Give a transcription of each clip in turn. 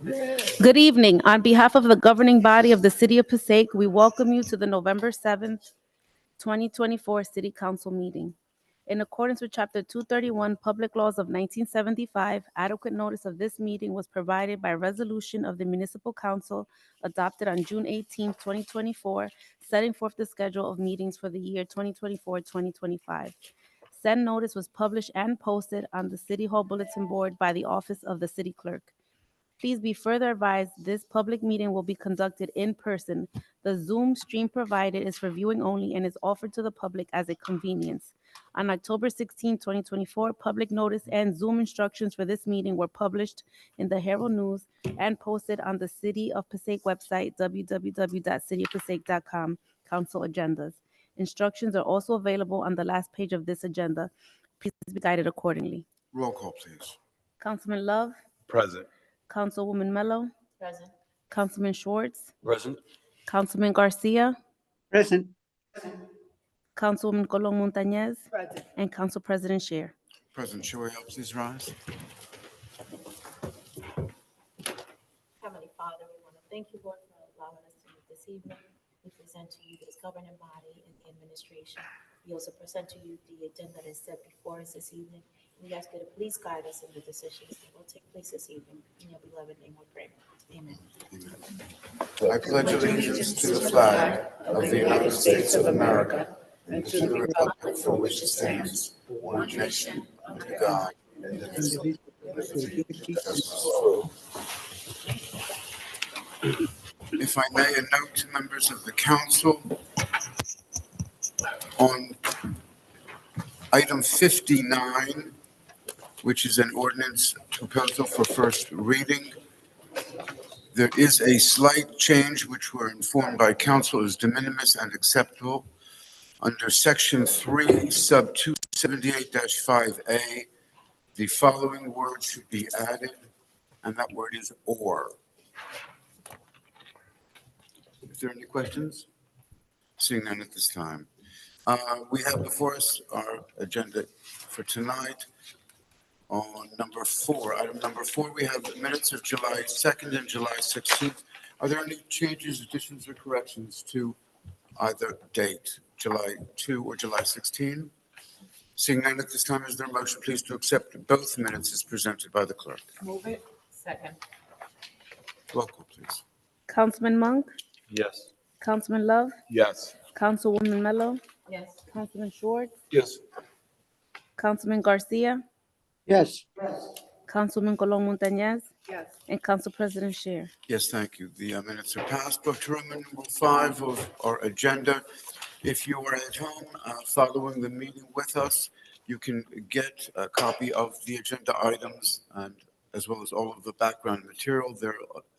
Good evening. On behalf of the governing body of the City of Passaic, we welcome you to the November 7th, 2024 City Council meeting. In accordance with Chapter 231 Public Laws of 1975, adequate notice of this meeting was provided by resolution of the Municipal Council adopted on June 18, 2024, setting forth the schedule of meetings for the year 2024-2025. Said notice was published and posted on the City Hall Bulletin Board by the Office of the City Clerk. Please be further advised, this public meeting will be conducted in person. The Zoom stream provided is for viewing only and is offered to the public as a convenience. On October 16, 2024, public notice and Zoom instructions for this meeting were published in the Herald News and posted on the City of Passaic website, www.cityofpassaic.com, council agendas. Instructions are also available on the last page of this agenda. Please be guided accordingly. Roll call, please. Councilman Love, Present. Councilwoman Mello, Present. Councilman Schwartz, Present. Councilman Garcia, Present. Councilwoman Colon Montañez, Present. and Council President Scheer. President, shall we all please rise? Heavenly Father, we want to thank you, Lord, for allowing us to meet this evening. We present to you this governing body and the administration. We also present to you the agenda that is set before us this evening. We ask you to please guide us in the decisions that will take place this evening. In your beloved name we pray. Amen. I pledge allegiance to the flag of the United States of America and to the republic for which it stands, one nation, under God, indivisible, with liberty and justice for all. If I may, a note to members of the council on item 59, which is an ordinance proposal for first reading. There is a slight change which we're informed by council is de minimis and acceptable. Under section 3, sub 278-5A, the following word should be added, and that word is or. Is there any questions? Seeing none at this time. We have before us our agenda for tonight. On number 4, item number 4, we have the minutes of July 2nd and July 16th. Are there any changes, additions, or corrections to either date, July 2 or July 16? Seeing none at this time, is there a motion, please, to accept both minutes as presented by the clerk? Move it. Second. Roll call, please. Councilman Monk, Yes. Councilman Love, Yes. Councilwoman Mello, Yes. Councilman Schwartz, Yes. Councilman Garcia, Yes. Councilwoman Colon Montañez, Yes. and Council President Scheer. Yes, thank you. The minutes are passed. Book to Roman numeral 5 of our agenda. If you are at home following the meeting with us, you can get a copy of the agenda items and as well as all of the background material.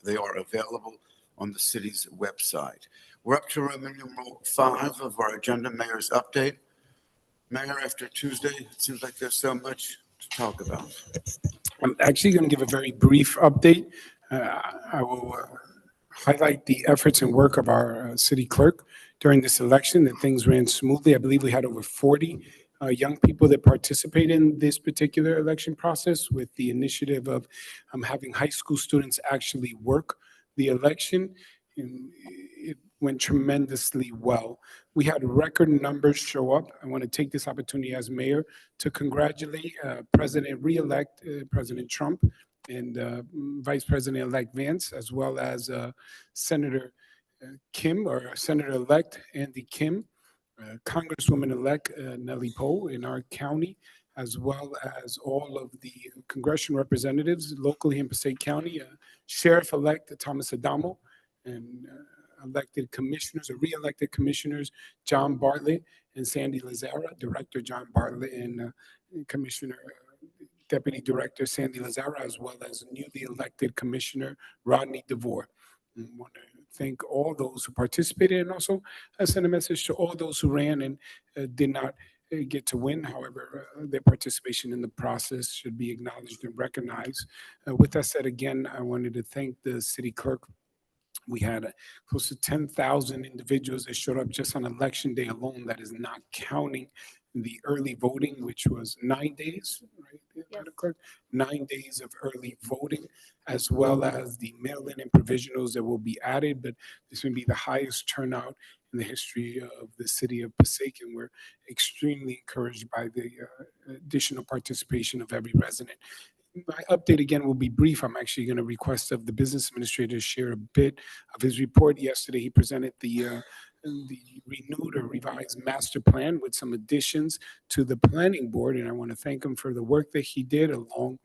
They are available on the city's website. We're up to Roman numeral 5 of our agenda, Mayor's Update. Mayor, after Tuesday, it seems like there's so much to talk about. I'm actually going to give a very brief update. I will highlight the efforts and work of our city clerk during this election, that things ran smoothly. I believe we had over 40 young people that participated in this particular election process with the initiative of having high school students actually work the election. And it went tremendously well. We had record numbers show up. I want to take this opportunity as mayor to congratulate President-elect President Trump and Vice President-elect Vance, as well as Senator Kim, or Senator-elect Andy Kim, Congresswoman-elect Nellie Poe in our county, as well as all of the congressional representatives locally in Passaic County, Sheriff-elect Thomas Adamo, and elected commissioners or re-elected commissioners John Bartlett and Sandy Lazara, Director John Bartlett and Commissioner Deputy Director Sandy Lazara, as well as newly elected Commissioner Rodney DeVore. I want to thank all those who participated and also send a message to all those who ran and did not get to win. However, their participation in the process should be acknowledged and recognized. With that said, again, I wanted to thank the city clerk. We had close to 10,000 individuals that showed up just on election day alone. That is not counting the early voting, which was 9 days, right, Madam Clerk? 9 days of early voting, as well as the mail-in and provisionals that will be added, but this will be the highest turnout in the history of the city of Passaic, and we're extremely encouraged by the additional participation of every resident. My update again will be brief. I'm actually going to request of the business administrator to share a bit of his report. Yesterday, he presented the renewed or revised master plan with some additions to the planning board, and I want to thank him for the work that he did along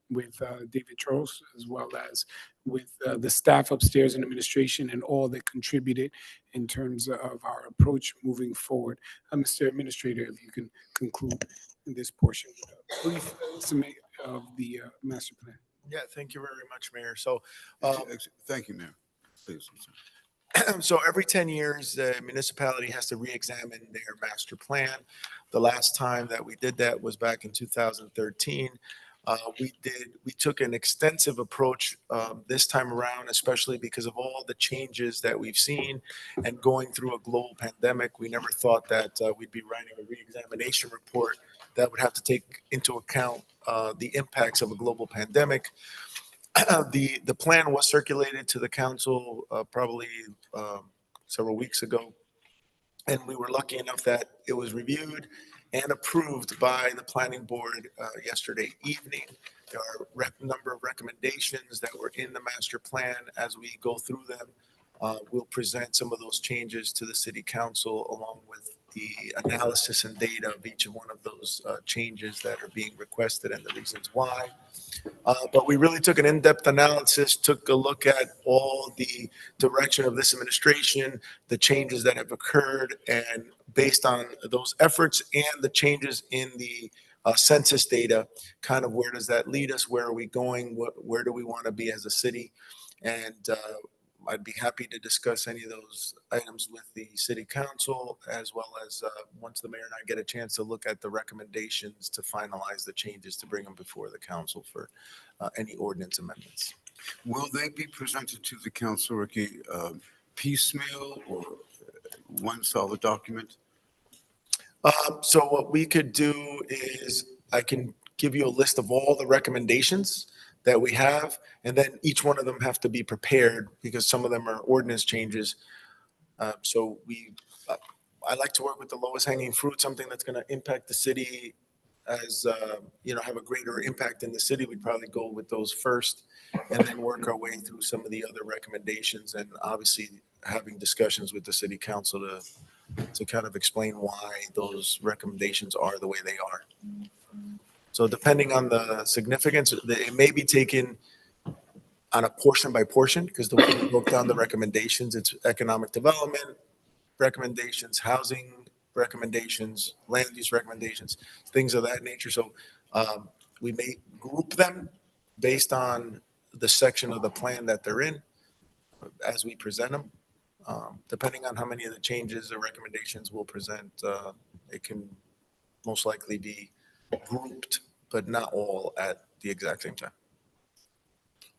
with David Charles, as well as with the staff upstairs and administration and all that contributed in terms of our approach moving forward. Mr. Administrator, if you can conclude this portion with a brief summary of the master plan. Yeah, thank you very much, Mayor. So, Thank you, Mayor. Please. so every 10 years, the municipality has to re-examine their master plan. The last time that we did that was back in 2013. We took an extensive approach this time around, especially because of all the changes that we've seen and going through a global pandemic. We never thought that we'd be writing a re-examination report that would have to take into account the impacts of a global pandemic. The plan was circulated to the council probably several weeks ago, and we were lucky enough that it was reviewed and approved by the planning board yesterday evening. There are a number of recommendations that were in the master plan. As we go through them, we'll present some of those changes to the city council along with the analysis and data of each one of those changes that are being requested and the reasons why. But we really took an in-depth analysis, took a look at all the direction of this administration, the changes that have occurred, and based on those efforts and the changes in the census data, kind of where does that lead us? Where are we going? Where do we want to be as a city? And I'd be happy to discuss any of those items with the city council, as well as once the mayor and I get a chance to look at the recommendations to finalize the changes to bring them before the council for any ordinance amendments. Will they be presented to the council, Ricky, piecemeal or one solid document? So what we could do is I can give you a list of all the recommendations that we have, and then each one of them have to be prepared because some of them are ordinance changes. So I like to work with the lowest hanging fruit, something that's going to impact the city as, have a greater impact in the city. We'd probably go with those first and then work our way through some of the other recommendations, and obviously having discussions with the city council to kind of explain why those recommendations are the way they are. So depending on the significance, it may be taken on a portion by portion, because the way we broke down the recommendations, it's economic development recommendations, housing recommendations, land use recommendations, things of that nature. So we may group them based on the section of the plan that they're in as we present them. Depending on how many of the changes or recommendations we'll present, it can most likely be grouped, but not all at the exact same time.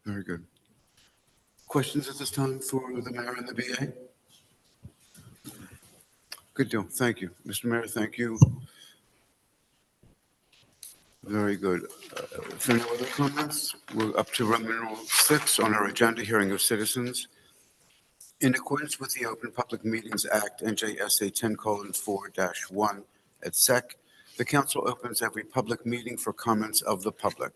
Very good. Questions at this time for the mayor and the BA? Good deal. Thank you. Mr. Mayor, thank you. Very good. If there are no other comments, we're up to Roman numeral 6 on our agenda, hearing of citizens. In accordance with the Open Public Meetings Act, NJSA 10:4-1 et sec, the council opens every public meeting for comments of the public.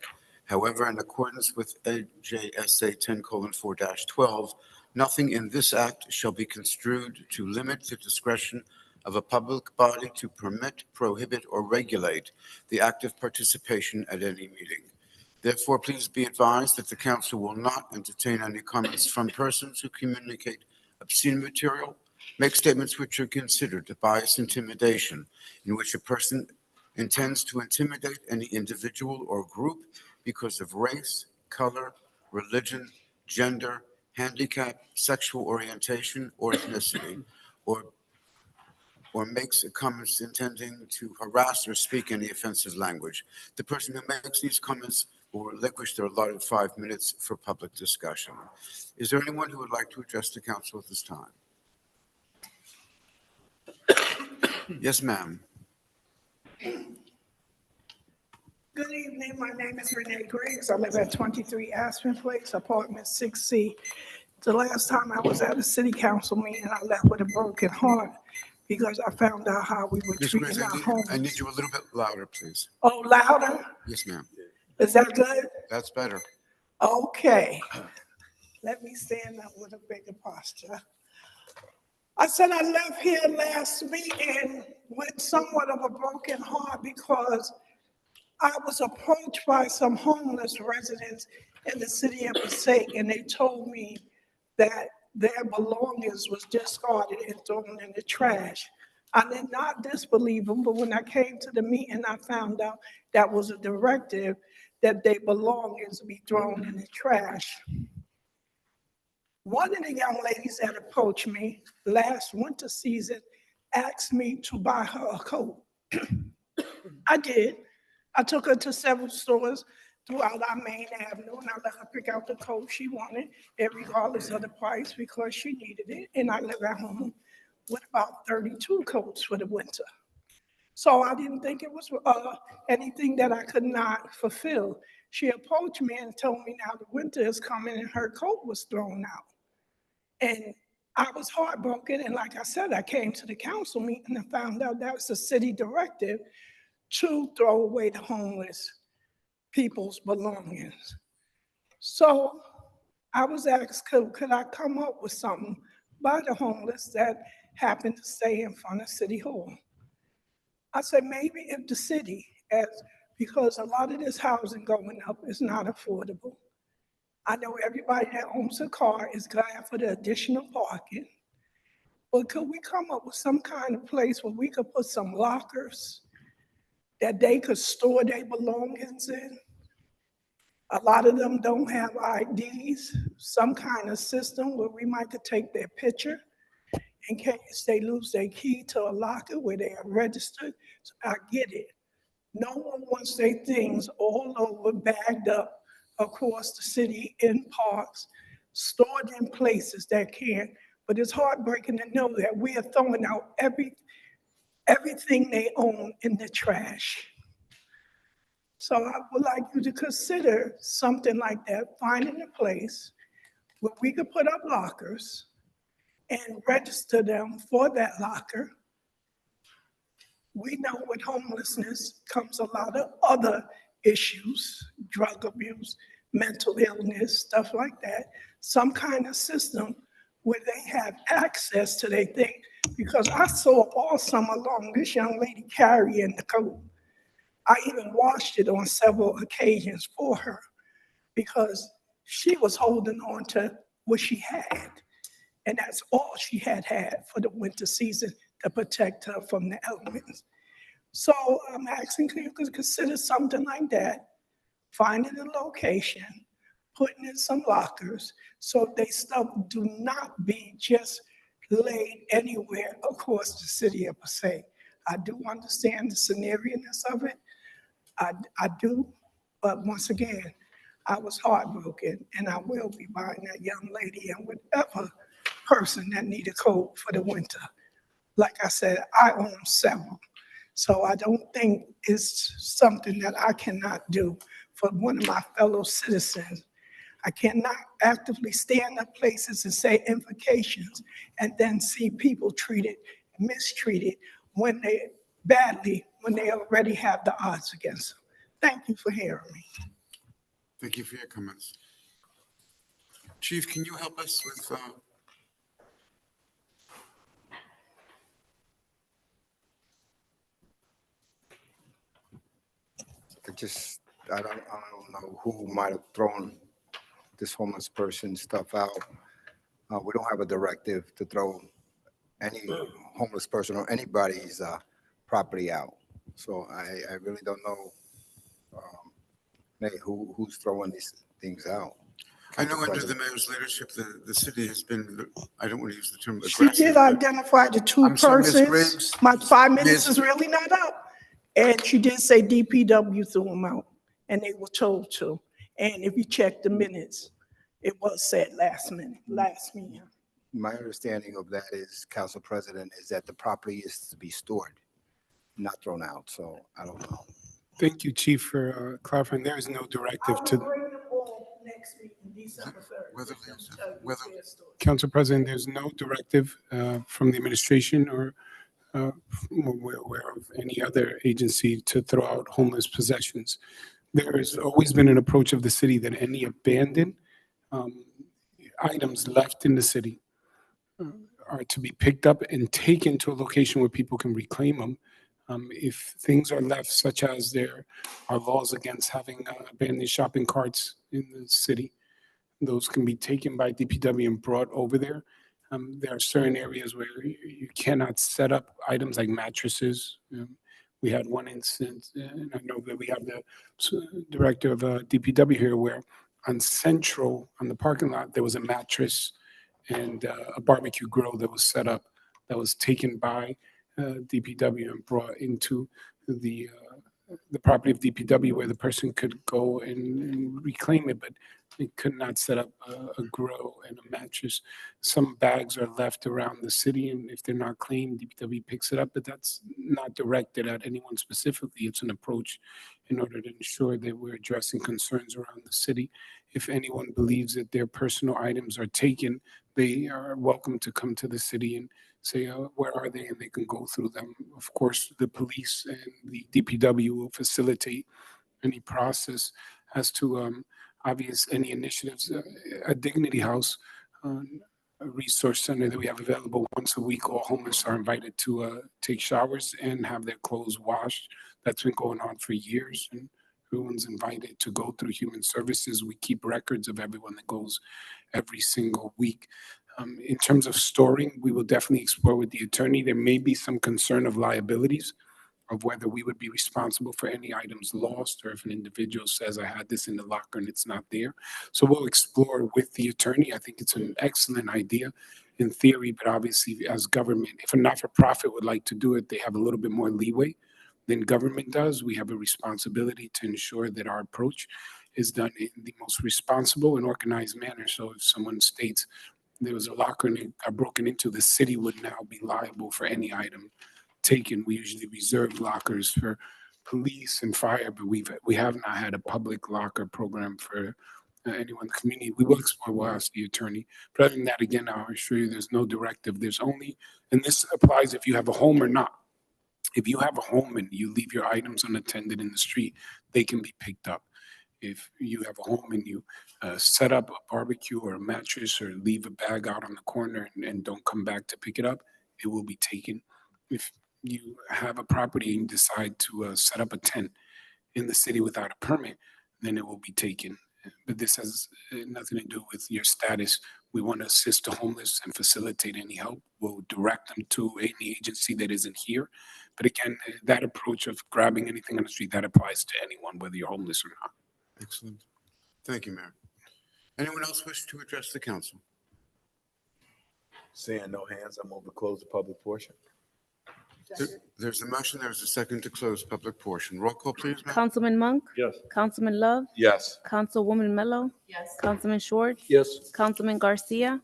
However, in accordance with NJSA 10:4-12, nothing in this act shall be construed to limit the discretion of a public body to permit, prohibit, or regulate the active participation at any meeting. Therefore, please be advised that the council will not entertain any comments from persons who communicate obscene material, make statements which are considered bias intimidation, in which a person intends to intimidate any individual or group because of race, color, religion, gender, handicap, sexual orientation, or ethnicity, or makes comments intending to harass or speak any offensive language. The person who makes these comments will relinquish their allotted 5 minutes for public discussion. Is there anyone who would like to address the council at this time? Yes, ma'am. Good evening. My name is Renee Griggs. I live at 23 Aspen Place, apartment 6C. The last time I was at a city council meeting, I left with a broken heart because I found out how we were Ms. treating Griggs, our I need homeless. you a little bit louder, please. Oh, louder? Yes, ma'am. Is that good? That's better. Okay. Let me stand up with a bigger posture. I said I left here last meeting with somewhat of a broken heart because I was approached by some homeless residents in the city of Passaic, and they told me that their belongings was discarded and thrown in the trash. I did not disbelieve them, but when I came to the meeting, I found out that was a directive that their belongings be thrown in the trash. One of the young ladies that approached me last winter season asked me to buy her a coat. I did. I took her to several stores throughout our main avenue, and I let her pick out the coat she wanted, regardless of the price, because she needed it. And I live at home with about 32 coats for the winter. So I didn't think it was anything that I could not fulfill. She approached me and told me now the winter is coming and her coat was thrown out. And I was heartbroken. And like I said, I came to the council meeting and found out that was a city directive to throw away the homeless people's belongings. So I was asked, could I come up with something by the homeless that happened to stay in front of City Hall? I said, maybe if the city, because a lot of this housing going up is not affordable. I know everybody that owns a car is glad for the additional parking, but could we come up with some kind of place where we could put some lockers that they could store their belongings in? A lot of them don't have IDs, some kind of system where we might could take their picture in case they lose their key to a locker where they are registered. So I get it. No one wants their things all over, bagged up across the city in parks, stored in places that can't. But it's heartbreaking to know that we are throwing out everything they own in the trash. So I would like you to consider something like that, finding a place where we could put up lockers and register them for that locker. We know with homelessness comes a lot of other issues, drug abuse, mental illness, stuff like that. Some kind of system where they have access to their thing. Because I saw all summer long this young lady carrying the coat. I even washed it on several occasions for her because she was holding on to what she had. And that's all she had for the winter season to protect her from the elements. So I'm asking you to consider something like that, finding a location, putting in some lockers so they stuff do not be just laid anywhere across the city of Passaic. I do understand the scenarioness of it. I do, but once again, I was heartbroken, and I will be buying that young lady and whatever person that need a coat for the winter. Like I said, I own several, so I don't think it's something that I cannot do for one of my fellow citizens. I cannot actively stand up places and say implications and then see people mistreated when they already have the odds against them. Thank you for hearing me. Thank you for your comments. Chief, can you help us with, I don't know who might have thrown this homeless person stuff out. We don't have a directive to throw any homeless person or anybody's property out. So I really don't know who's throwing these things out. I know under the mayor's leadership, the city has been, I don't want to use the term She aggressive. did but identify the two I'm sorry, Ms. persons. Griggs. My 5 minutes Ms. is really not up. And she did say DPW threw them out, and they were told to. And if you check the minutes, it was said last meeting. My understanding of that is, Council President, is that the property is to be stored, not thrown out, so I don't know. Thank you, Chief, for clarifying. There is no I directive will to, bring the ball next meeting, December 3rd. Whether- and tell you whether- their story. Council President, there's no directive from the administration or we're aware of any other agency to throw out homeless possessions. There has always been an approach of the city that any abandoned um, items left in the city are to be picked up and taken to a location where people can reclaim them. If things are left, such as there are laws against having abandoned shopping carts in the city, those can be taken by DPW and brought over there. There are certain areas where you cannot set up items like mattresses. We had one instance, and I know that we have the director of DPW here, where on Central, on the parking lot, there was a mattress and a barbecue grill that was set up that was taken by DPW and brought into the property of DPW where the person could go and reclaim it, but they could not set up a grill and a mattress. Some bags are left around the city, and if they're not claimed, DPW picks it up, but that's not directed at anyone specifically. It's an approach in order to ensure that we're addressing concerns around the city. If anyone believes that their personal items are taken, they are welcome to come to the city and say, where are they? And they can go through them. Of course, the police and the DPW will facilitate any process as to any initiatives. A Dignity House, a resource center that we have available once a week, all homeless are invited to take showers and have their clothes washed. That's been going on for years, and everyone's invited to go through Human Services. We keep records of everyone that goes every single week. In terms of storing, we will definitely explore with the attorney. There may be some concern of liabilities of whether we would be responsible for any items lost or if an individual says, I had this in the locker and it's not there. So we'll explore with the attorney. I think it's an excellent idea in theory, but obviously as government, if a not-for-profit would like to do it, they have a little bit more leeway than government does. We have a responsibility to ensure that our approach is done in the most responsible and organized manner. So if someone states there was a locker and it got broken into, the city would now be liable for any item taken. We usually reserve lockers for police and fire, but we have not had a public locker program for anyone in the community. We will explore, we'll ask the attorney. But other than that, again, I'll assure you there's no directive. There's only, and this applies if you have a home or not. If you have a home and you leave your items unattended in the street, they can be picked up. If you have a home and you set up a barbecue or a mattress or leave a bag out on the corner and don't come back to pick it up, it will be taken. If you have a property and decide to set up a tent in the city without a permit, then it will be taken. But this has nothing to do with your status. We want to assist the homeless and facilitate any help. We'll direct them to any agency that isn't here. But again, that approach of grabbing anything on the street, that applies to anyone, whether you're homeless or not. Excellent. Thank you, Mayor. Anyone else wish to address the council? Seeing no hands, I move to close the public portion. There's a motion, there's a second to close public portion. Roll call, please, Mayor. Councilman Monk, Yes. Councilman Love, Yes. Councilwoman Mello, Yes. Councilman Schwartz, Yes. Councilman Garcia,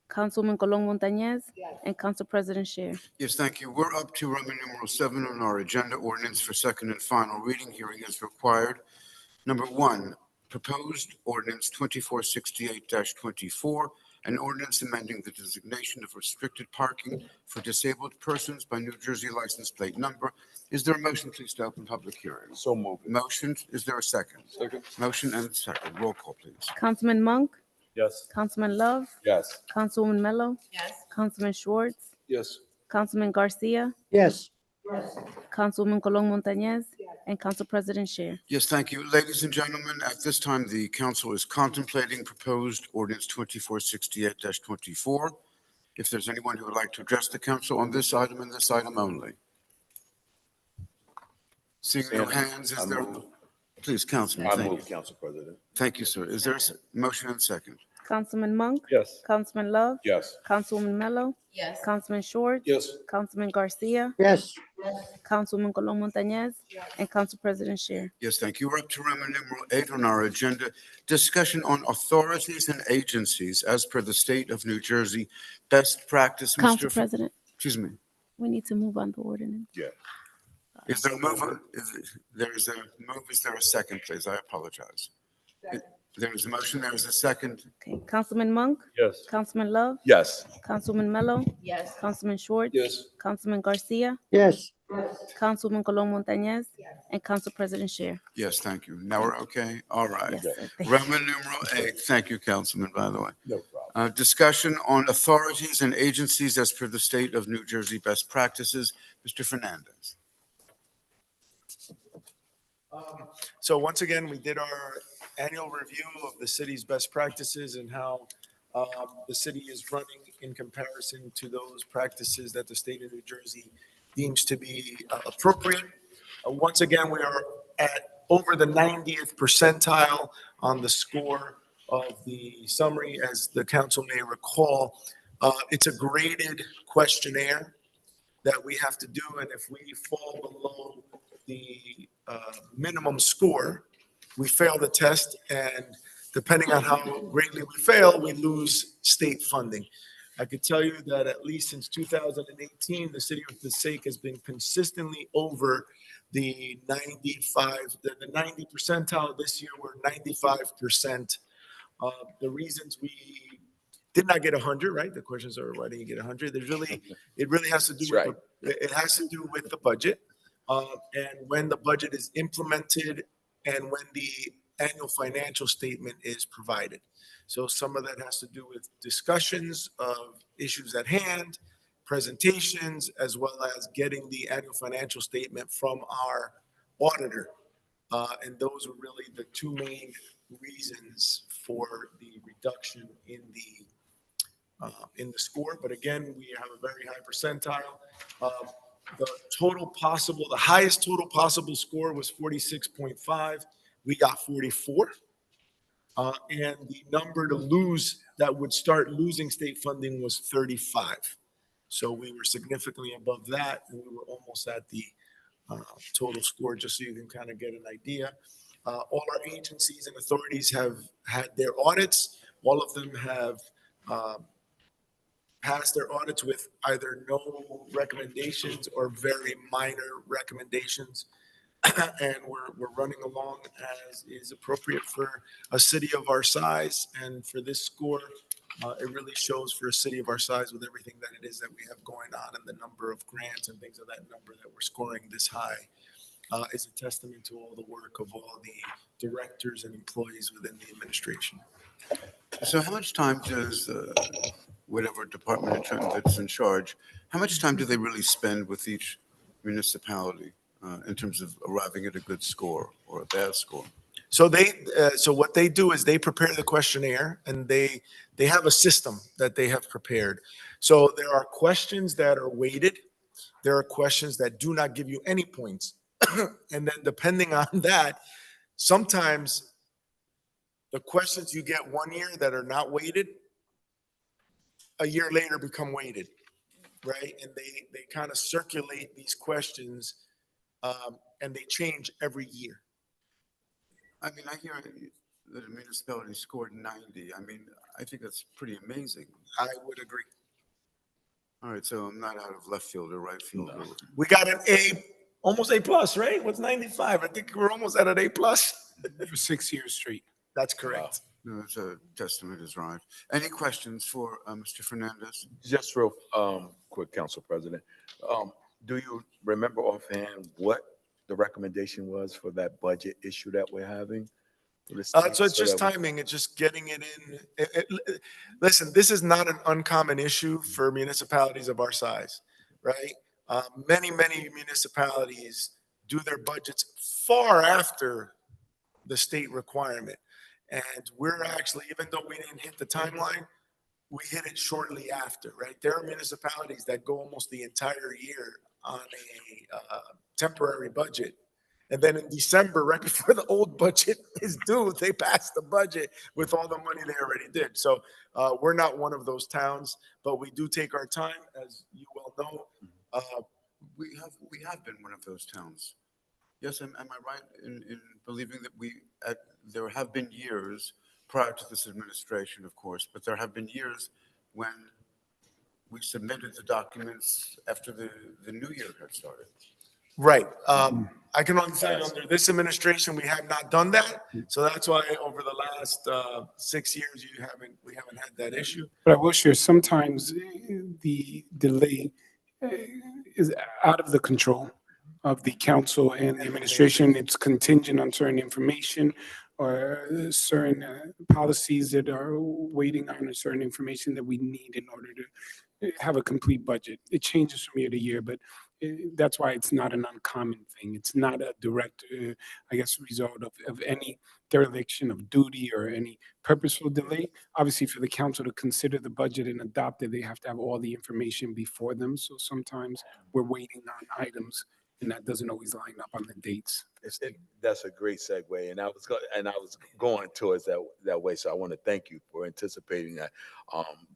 Councilwoman Colon Montañez, and Council President Sher. Yes, thank you. We're up to Roman numeral 7 on our agenda, ordinance for second and final reading. Hearing is required. Number 1, proposed ordinance 2468-24, an ordinance amending the designation of restricted parking for disabled persons by New Jersey license plate number. Is there a motion, please, to open public hearing? So moved. Motion, is there a second? Second. Motion and second. Roll call, please. Councilman Monk, Yes. Councilman Love, Yes. Councilwoman Mello, Yes. Councilman Schwartz, Yes. Councilman Garcia, Yes. Councilwoman Colon Montañez, and Council President Sher. Yes, thank you. Ladies and gentlemen, at this time, the council is contemplating proposed ordinance 2468-24. If there's anyone who would like to address the council on this item and this item only. Seeing no hands, is there, please, Councilman, thank you. Council President. Thank you, sir. Is there a motion and second? Councilman Monk, Yes. Councilman Love, Yes. Councilwoman Mello, Yes. Councilman Schwartz, Yes. Councilman Garcia, Yes. Councilwoman Colon Montañez, and Council President Sher. Yes, thank you. We're up to Roman numeral 8 on our agenda. Discussion on authorities and agencies as per the state of New Jersey best practice. Council Mr. President, Excuse me. We need to move on the ordinance. Yeah. Is there a move? There is a move. Is there a second, please? I apologize. There is a motion. There is a second. Okay, Councilman Monk? Yes. Councilman Love? Yes. Councilman Mello? Yes. Councilman Schwartz? Yes. Councilman Garcia? Yes. Councilman Colon Montañez? And Council President Scheer. Yes, thank you. Now we're okay? All right. Yes, sir. Thank you. Roman numeral 8. Thank you, Councilman, by the way. No problem. Discussion on authorities and agencies as per the state of New Jersey best practices. Mr. Fernandez. So once again, we did our annual review of the city's best practices and how the city is running in comparison to those practices that the state of New Jersey deems to be appropriate. Once again, we are at over the 90th percentile on the score of the summary. As the council may recall, it's a graded questionnaire that we have to do, and if we fall below the minimum score, we fail the test, and depending on how greatly we fail, we lose state funding. I could tell you that at least since 2018, the city of Passaic has been consistently over the 95, the 90 percentile. This year, we're 95%. The reasons we did not get 100, right? The questions are, why didn't you get 100? It really has to do with, it has to do with the budget. And when the budget is implemented and when the annual financial statement is provided. So some of that has to do with discussions of issues at hand, presentations, as well as getting the annual financial statement from our auditor. And those were really the two main reasons for the reduction in the score. But again, we have a very high percentile. The highest total possible score was 46.5. We got 44. And the number to lose that would start losing state funding was 35. So we were significantly above that, and we were almost at the total score, just so you can kind of get an idea. All our agencies and authorities have had their audits. All of them have passed their audits with either no recommendations or very minor recommendations. And we're running along as is appropriate for a city of our size. And for this score, it really shows for a city of our size with everything that it is that we have going on and the number of grants and things of that number that we're scoring this high is a testament to all the work of all the directors and employees within the administration. So how much time does whatever department that's in charge, how much time do they really spend with each municipality in terms of arriving at a good score or a bad score? So so what they do is they prepare the questionnaire, and they have a system that they have prepared. So there are questions that are weighted. There are questions that do not give you any points. And then depending on that, sometimes the questions you get one year that are not weighted, a year later become weighted, right? And they kind of circulate these questions, and they change every year. I mean, I hear that a municipality scored 90. I mean, I think that's pretty amazing. I would agree. All right, so I'm not out of left field or right field. No. We got an A, almost A plus, right? What's 95? I think we're almost at an A plus. For 6 years straight. That's correct. No, it's a testament is right. Any questions for Mr. Fernandez? Just real quick, Council President. Do you remember offhand what the recommendation was for that budget issue that we're having? So it's just timing. It's just getting it in. Listen, this is not an uncommon issue for municipalities of our size, right? Many municipalities do their budgets far after the state requirement. And we're actually, even though we didn't hit the timeline, we hit it shortly after, right? There are municipalities that go almost the entire year on a temporary budget. And then in December, right before the old budget is due, they pass the budget with all the money they already did. So we're not one of those towns, but we do take our time, as you well know. We have been one of those towns. Yes, am I right in believing that there have been years prior to this administration, of course, but there have been years when we submitted the documents after the new year had started. Right. I can only say under this administration, we have not done that. So that's why over the last 6 years, we haven't had that issue. But I will share, sometimes the delay is out of the control of the council and the administration. It's contingent on certain information or certain policies that are waiting on a certain information that we need in order to have a complete budget. It changes from year to year, but that's why it's not an uncommon thing. It's not a direct, I guess, result of any dereliction of duty or any purposeful delay. Obviously, for the council to consider the budget and adopt it, they have to have all the information before them. So sometimes we're waiting on items, and that doesn't always line up on the dates. That's a great segue, and I was going towards that way. So I want to thank you for anticipating that,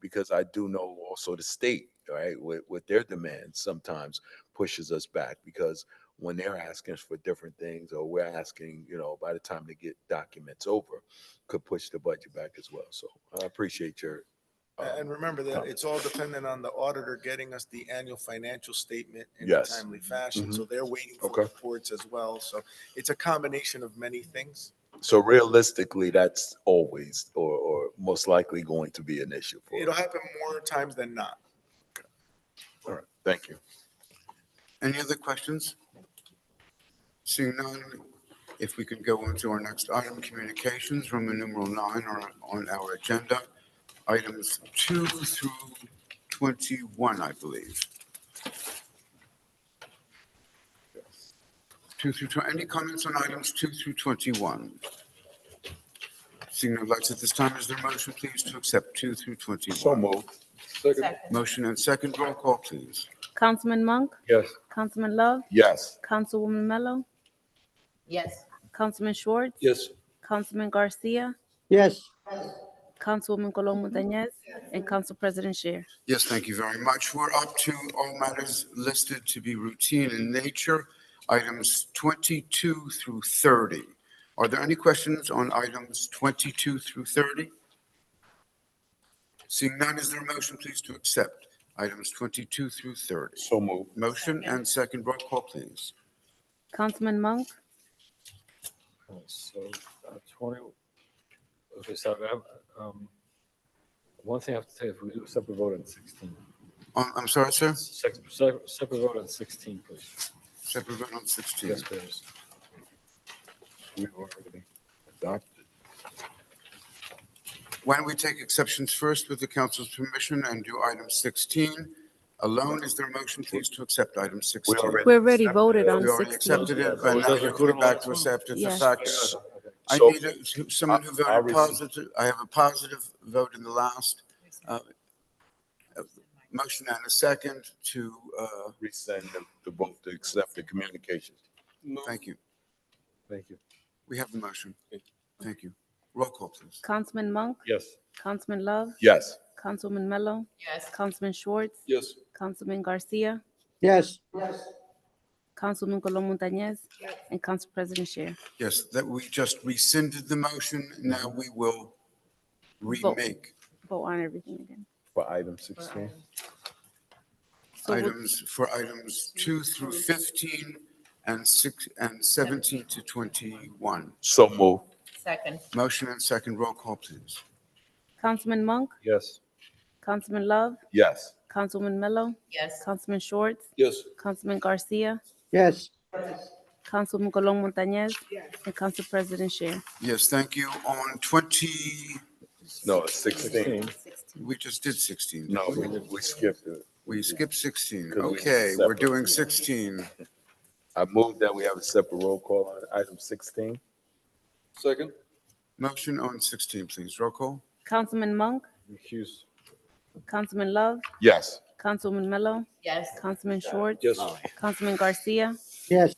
because I do know also the state, right, with their demands sometimes pushes us back, because when they're asking for different things, or we're asking, by the time they get documents over, could push the budget back as well. So I appreciate your. And remember that it's all dependent on the auditor getting us the annual financial statement in a Yes. timely fashion. So they're waiting for Okay. reports as well. So it's a combination of many things. So realistically, that's always or most likely going to be an issue for It'll us. happen more times than not. All right, thank you. Any other questions? Seeing none, if we can go on to our next item, communications, Roman numeral 9 are on our agenda. Items 2 through 21, I believe. 2 through 20. Any comments on items 2 through 21? Seeing no lights at this time, is there a motion, please, to accept 2 through 21? So moved. Second. Motion and second, roll call, please. Councilman Monk, Yes. Councilman Love, Yes. Councilwoman Mello, Yes. Councilman Schwartz, Yes. Councilman Garcia, Yes. Councilwoman Colom Montañez, and Council President Scher. Yes, thank you very much. We're up to all matters listed to be routine in nature, items 22 through 30. Are there any questions on items 22 through 30? Seeing none, is there a motion, please, to accept items 22 through 30? So moved. Motion and second, roll call, please. Councilman Monk, So, 20, okay, so I have, one thing I have to say, if we do a separate vote on 16. I'm sorry, sir? Separate vote on 16, please. Separate vote on 16. Yes, please. We've already adopted. Why don't we take exceptions first with the council's permission and do item 16 alone? Is there a motion, please, to accept item 16? we already voted on We already 16. accepted it, So it and now doesn't you're include coming back to all accept it. The Yes. fact, I So- need someone who I'll voted positive. I have a positive vote in the last motion and a second to, Resend the vote to accept the communications. thank you. Thank you. We have the motion. Thank you. Roll call, please. Councilman Monk, Yes. Councilman Love, Yes. Councilwoman Mello, Yes. Councilman Schwartz, Yes. Councilman Garcia, Yes. Councilwoman Colom Montañez, and Council President Scher. Yes, that we just rescinded the motion. Now we will remake Vote on everything again. For item 16. So we'll- items 2 through 15 and 17 to 21. So moved. Second. Motion and second, roll call, please. Councilman Monk, Yes. Councilman Love, Yes. Councilwoman Mello, Yes. Councilman Schwartz, Yes. Councilman Garcia, Yes. Councilwoman Colom Montañez, and Council President Scher. Yes, thank you. On 20, No, it's 16. we just did 16. No, we skipped it. We skipped 16. 'Cause we Okay, we're separate. doing 16. I moved that we have a separate roll call on item 16. Second. Motion on 16, please. Roll call. Councilman Monk, Recuse. Councilman Love, Yes. Councilwoman Mello, Yes. Councilman Schwartz, Yes. Councilman Garcia, Yes.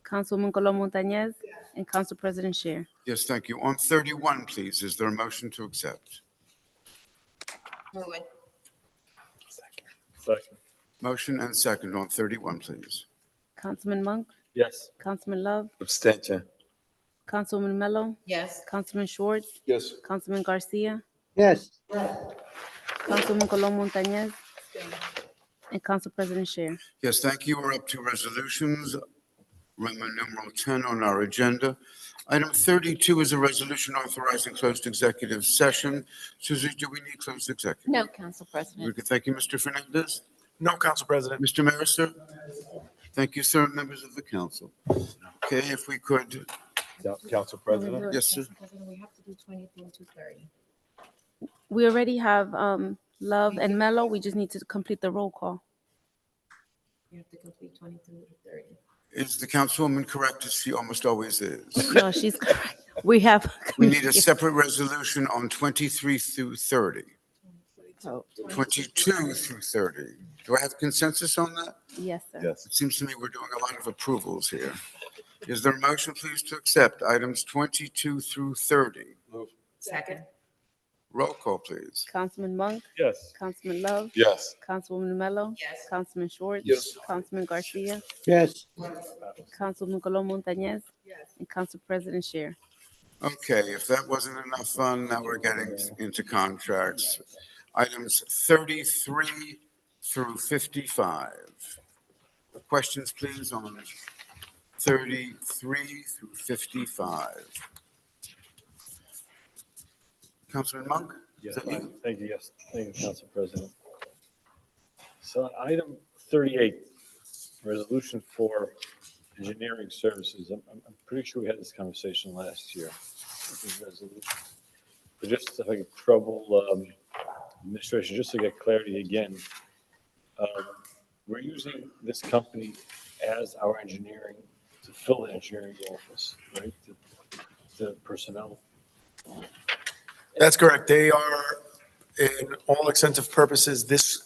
Councilwoman Colom Montañez, and Council President Scher. Yes, thank you. On 31, please, is there a motion to accept? Move it. Second. Motion and second on 31, please. Councilman Monk, Yes. Councilman Love, Abstention. Councilwoman Mello, Yes. Councilman Schwartz, Yes. Councilman Garcia, Yes. Councilwoman Colom Montañez, And Council President Scher. Yes, thank you. We're up to resolutions, Roman numeral 10 on our agenda. Item 32 is a resolution authorizing closed executive session. Susie, do we need closed executive? No, Council President. Very good. Thank you, Mr. Fernandez. No, Council President. Mr. Marister? Thank you, sir. Members of the council. Okay, if we could, Council President? yes, sir. Council President, we have to do 23 to 30. We already have Love and Mello. We just need to complete the roll call. You have to complete 23 to 30. Is the councilwoman correct as she almost always is? No, she's correct. We have. We need a separate resolution on 23 through 30, Oh, 22 through 30. Do I have consensus on that? yes, sir. Yes. It seems to me we're doing a lot of approvals here. Is there a motion, please, to accept items 22 through 30? Second. Roll call, please. Councilman Monk, Yes. Councilman Love, Yes. Councilwoman Mello, Yes. Councilman Schwartz, Yes. Councilman Garcia, Yes. Councilman Colom Montañez, Yes. and Council President Scher. Okay, if that wasn't enough fun, now we're getting into contracts. Items 33 through 55. Questions, please, on 33 through 55. Councilman Monk? Yes, Is that you? thank you, yes, thank you, Council President. So item 38, resolution for engineering services. I'm pretty sure we had this conversation last year. This resolution. But just if I could trouble administration, just to get clarity again, we're using this company as our engineering, to fill the engineering office, right? The personnel. That's correct. They are, in all extensive purposes, this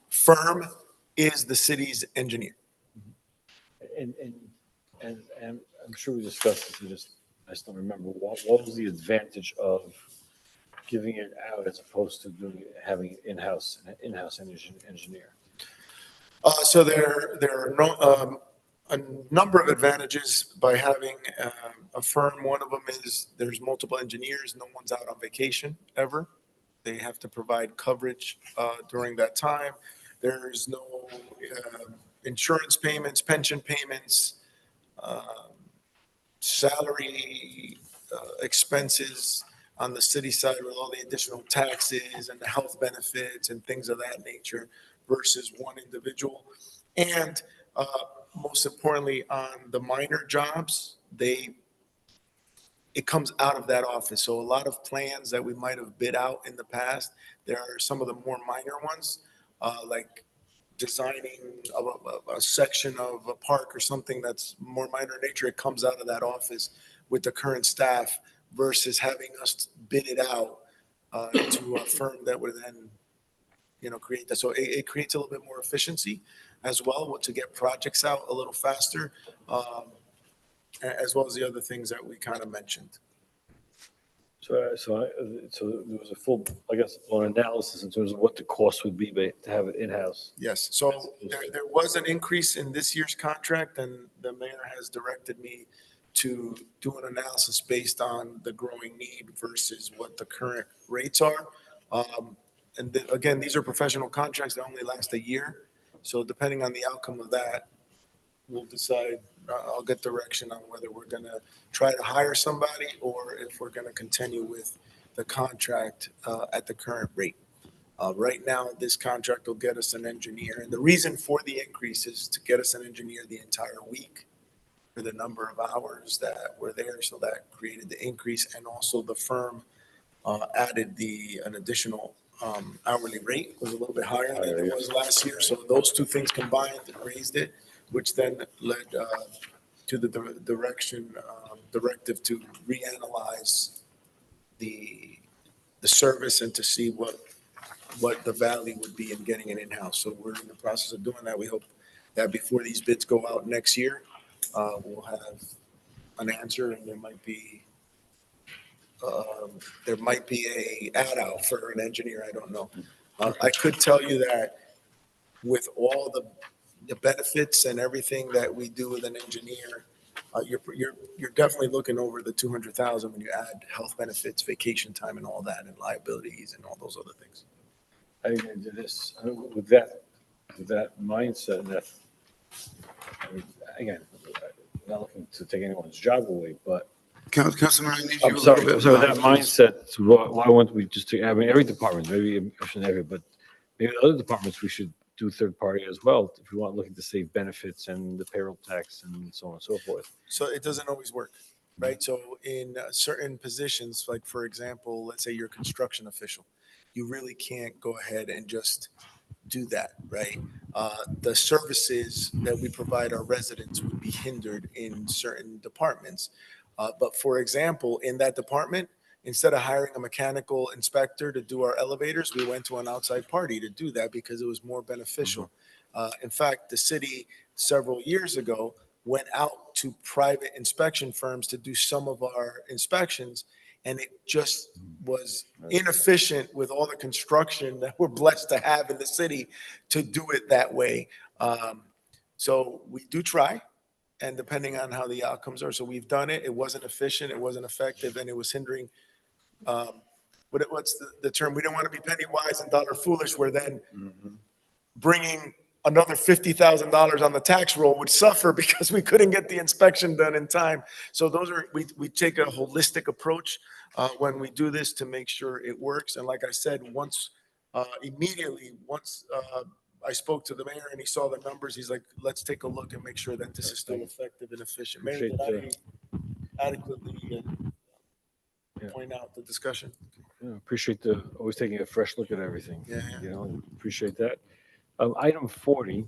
firm is the city's engineer. And I'm sure we discussed this, I just don't remember. What was the advantage of giving it out as opposed to having an in-house engineer? So there are a number of advantages by having a firm. One of them is there's multiple engineers. No one's out on vacation ever. They have to provide coverage during that time. There's no insurance payments, pension payments, salary expenses on the city side with all the additional taxes and the health benefits and things of that nature versus one individual. And most importantly, on the minor jobs, it comes out of that office. So a lot of plans that we might have bid out in the past, there are some of the more minor ones, like designing a section of a park or something that's more minor in nature. It comes out of that office with the current staff versus having us bid it out to a firm that would then, create that. So it creates a little bit more efficiency as well to get projects out a little faster, as well as the other things that we kind of mentioned. So there was a full, I guess, analysis in terms of what the cost would be to have it in-house. Yes, so there was an increase in this year's contract, and the mayor has directed me to do an analysis based on the growing need versus what the current rates are. Again, these are professional contracts that only last a year. So depending on the outcome of that, we'll decide, I'll get direction on whether we're going to try to hire somebody or if we're going to continue with the contract at the current rate. Right now, this contract will get us an engineer. And the reason for the increase is to get us an engineer the entire week for the number of hours that were there. So that created the increase. And also the firm added an additional hourly rate, was a little bit higher than it was last year. So those two things combined raised it, which then led to the directive to reanalyze the service and to see what the value would be in getting it in-house. So we're in the process of doing that. We hope that before these bids go out next year, we'll have an answer, and there might be a ad out for an engineer. I don't know. I could tell you that with all the benefits and everything that we do with an engineer, you're definitely looking over the 200,000 when you add health benefits, vacation time, and all that, and liabilities and all those other things. I did this with that with that mindset, and that, I mean, again, not looking to take anyone's job away, but Councilman, I need you a I'm little sorry, bit I'm sorry, that louder, please. mindset, why wouldn't we just, I mean, every department, maybe, I shouldn't every, but maybe other departments, we should do third party as well, if we want looking to save benefits and the payroll tax and so on and so forth. So it doesn't always work, right? So in certain positions, like for example, let's say you're a construction official, you really can't go ahead and just do that, right? The services that we provide our residents would be hindered in certain departments. But for example, in that department, instead of hiring a mechanical inspector to do our elevators, we went to an outside party to do that because it was more beneficial. In fact, the city several years ago went out to private inspection firms to do some of our inspections, and it just was inefficient with all the construction that we're blessed to have in the city to do it that way. So we do try, and depending on how the outcomes are, so we've done it. It wasn't efficient, it wasn't effective, and it was hindering. What's the term? We don't want to be penny wise and dollar foolish. Where then bringing another $50,000 on the tax roll would suffer because we couldn't get the inspection done in time. So those are, we take a holistic approach when we do this to make sure it works. And like I said, immediately, once I spoke to the mayor and he saw the numbers, he's like, let's take a look and make sure that this is still effective and efficient. Mayor, did I adequately point out the discussion? Yeah, appreciate always taking a fresh look at everything. Yeah. You know, appreciate that. Item 40,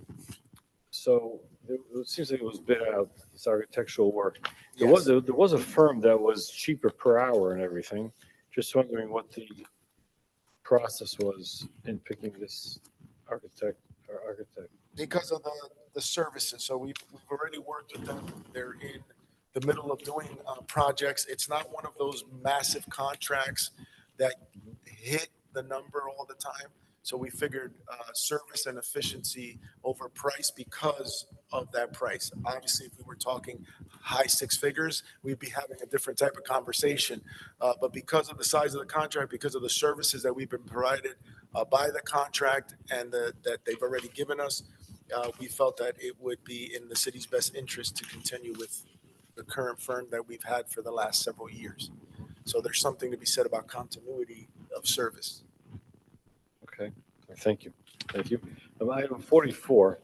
so it seems like it was bid out, this architectural work. There was a firm that was cheaper per hour and everything. Just wondering what the process was in picking this architect. Because of the services. So we've already worked with them. They're in the middle of doing projects. It's not one of those massive contracts that hit the number all the time. So we figured service and efficiency over price because of that price. Obviously, if we were talking high six figures, we'd be having a different type of conversation. But because of the size of the contract, because of the services that we've been provided by the contract and that they've already given us, we felt that it would be in the city's best interest to continue with the current firm that we've had for the last several years. So there's something to be said about continuity of service. Okay, thank you. Thank you. Item 44,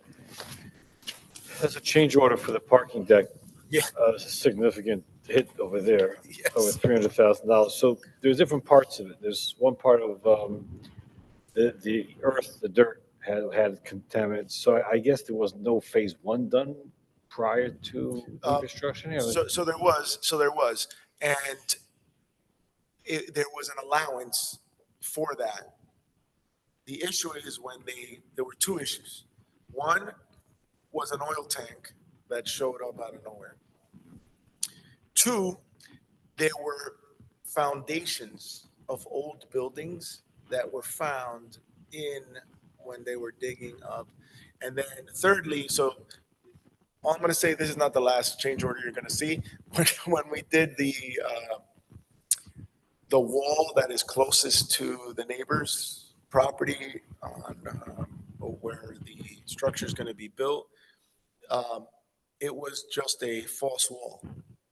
that's a change order for the parking deck. Yeah. A significant hit over there, Yes. over $300,000. So there's different parts of it. There's one part of the earth, the dirt had contaminants. So I guess there was no phase one done prior to construction. So there was, and there was an allowance for that. The issue is there were two issues. One was an oil tank that showed up out of nowhere. Two, there were foundations of old buildings that were found when they were digging up. And then thirdly, so I'm going to say this is not the last change order you're going to see. When we did the wall that is closest to the neighbor's property on where the structure is going to be built, it was just a false wall.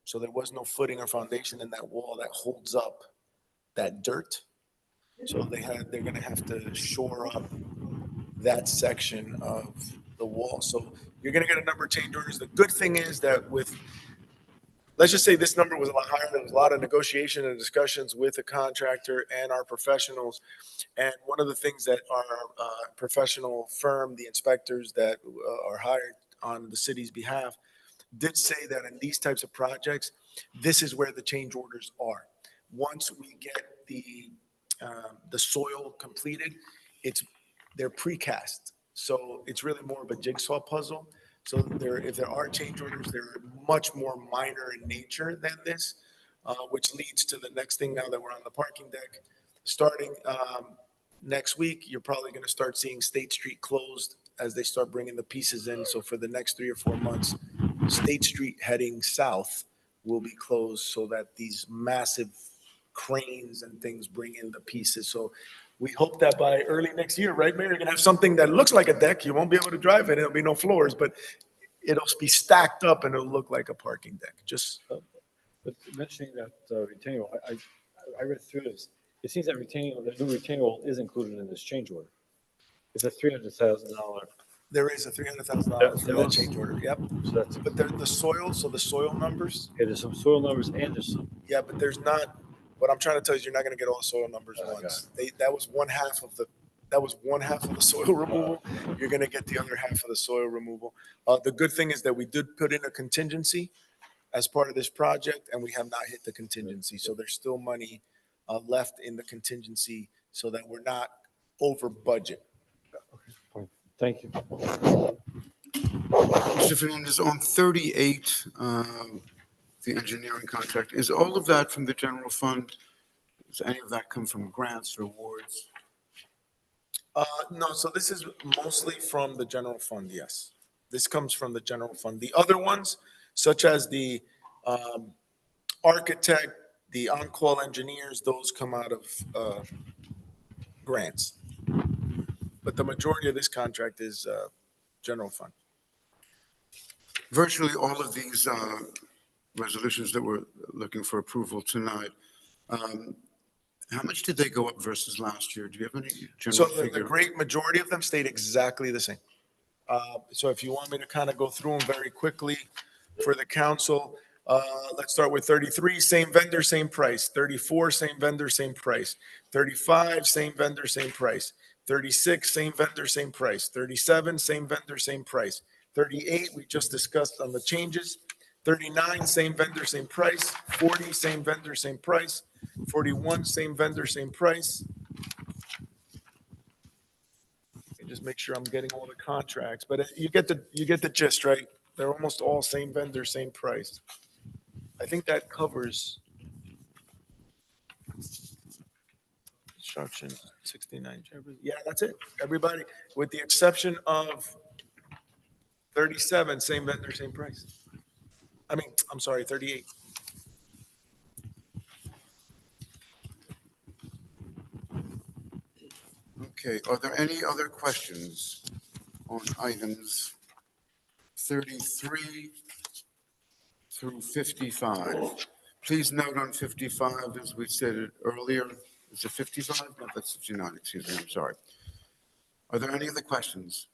So there was no footing or foundation in that wall that holds up that dirt. So they're going to have to shore up that section of the wall. So you're going to get a number of change orders. The good thing is that let's just say this number was a lot higher. There was a lot of negotiation and discussions with the contractor and our professionals. And one of the things that our professional firm, the inspectors that are hired on the city's behalf, did say that in these types of projects, this is where the change orders are. Once we get the soil completed, they're precast. So it's really more of a jigsaw puzzle. So if there are change orders, they're much more minor in nature than this, which leads to the next thing now that we're on the parking deck. Starting next week, you're probably going to start seeing State Street closed as they start bringing the pieces in. So for the next 3 or 4 months, State Street heading south will be closed so that these massive cranes and things bring in the pieces. So we hope that by early next year, right, Mayor, you're gonna have something that looks like a deck. You won't be able to drive it. There'll be no floors, but it'll be stacked up and it'll look like a parking deck. Just, But mentioning that retaining wall, I read through this. It seems that the new retaining wall is included in this change order. It's a $300,000. there is a $300,000 for That that was- change order. Yep. So that's, But the soil, so the soil numbers, okay, there's some soil numbers and there's some, yeah, but there's not, what I'm trying to tell you is you're not gonna get all the soil numbers Oh, got once. That was one half of the soil removal. You're gonna get the other half of the soil removal. The good thing is that we did put in a contingency as part of this project, and we have not hit the contingency. So there's still money left in the contingency so that we're not over budget. thank you. Mr. Fernandez, on 38, the engineering contract, is all of that from the general fund? Does any of that come from grants or awards? No, so this is mostly from the general fund, yes. This comes from the general fund. The other ones, such as the architect, the on-call engineers, those come out of grants. But the majority of this contract is general fund. Virtually all of these resolutions that we're looking for approval tonight, how much did they go up versus last year? Do you have any So general the figure? great majority of them stayed exactly the same. So if you want me to kind of go through them very quickly for the council, let's start with 33, same vendor, same price. 34, same vendor, same price. 35, same vendor, same price. 36, same vendor, same price. 37, same vendor, same price. 38, we just discussed on the changes. 39, same vendor, same price. 40, same vendor, same price. 41, same vendor, same price. Let me just make sure I'm getting all the contracts, but you get the gist, right? They're almost all same vendor, same price. I think that covers construction, 69 Jefferson. Yeah, that's it. Everybody, with the exception of 37, same vendor, same price. I'm sorry, 38. Okay, are there any other questions on items 33 through 55? Please note on 55, as we said it earlier, is it 55? No, that's 59, excuse me, I'm sorry. Are there any other questions?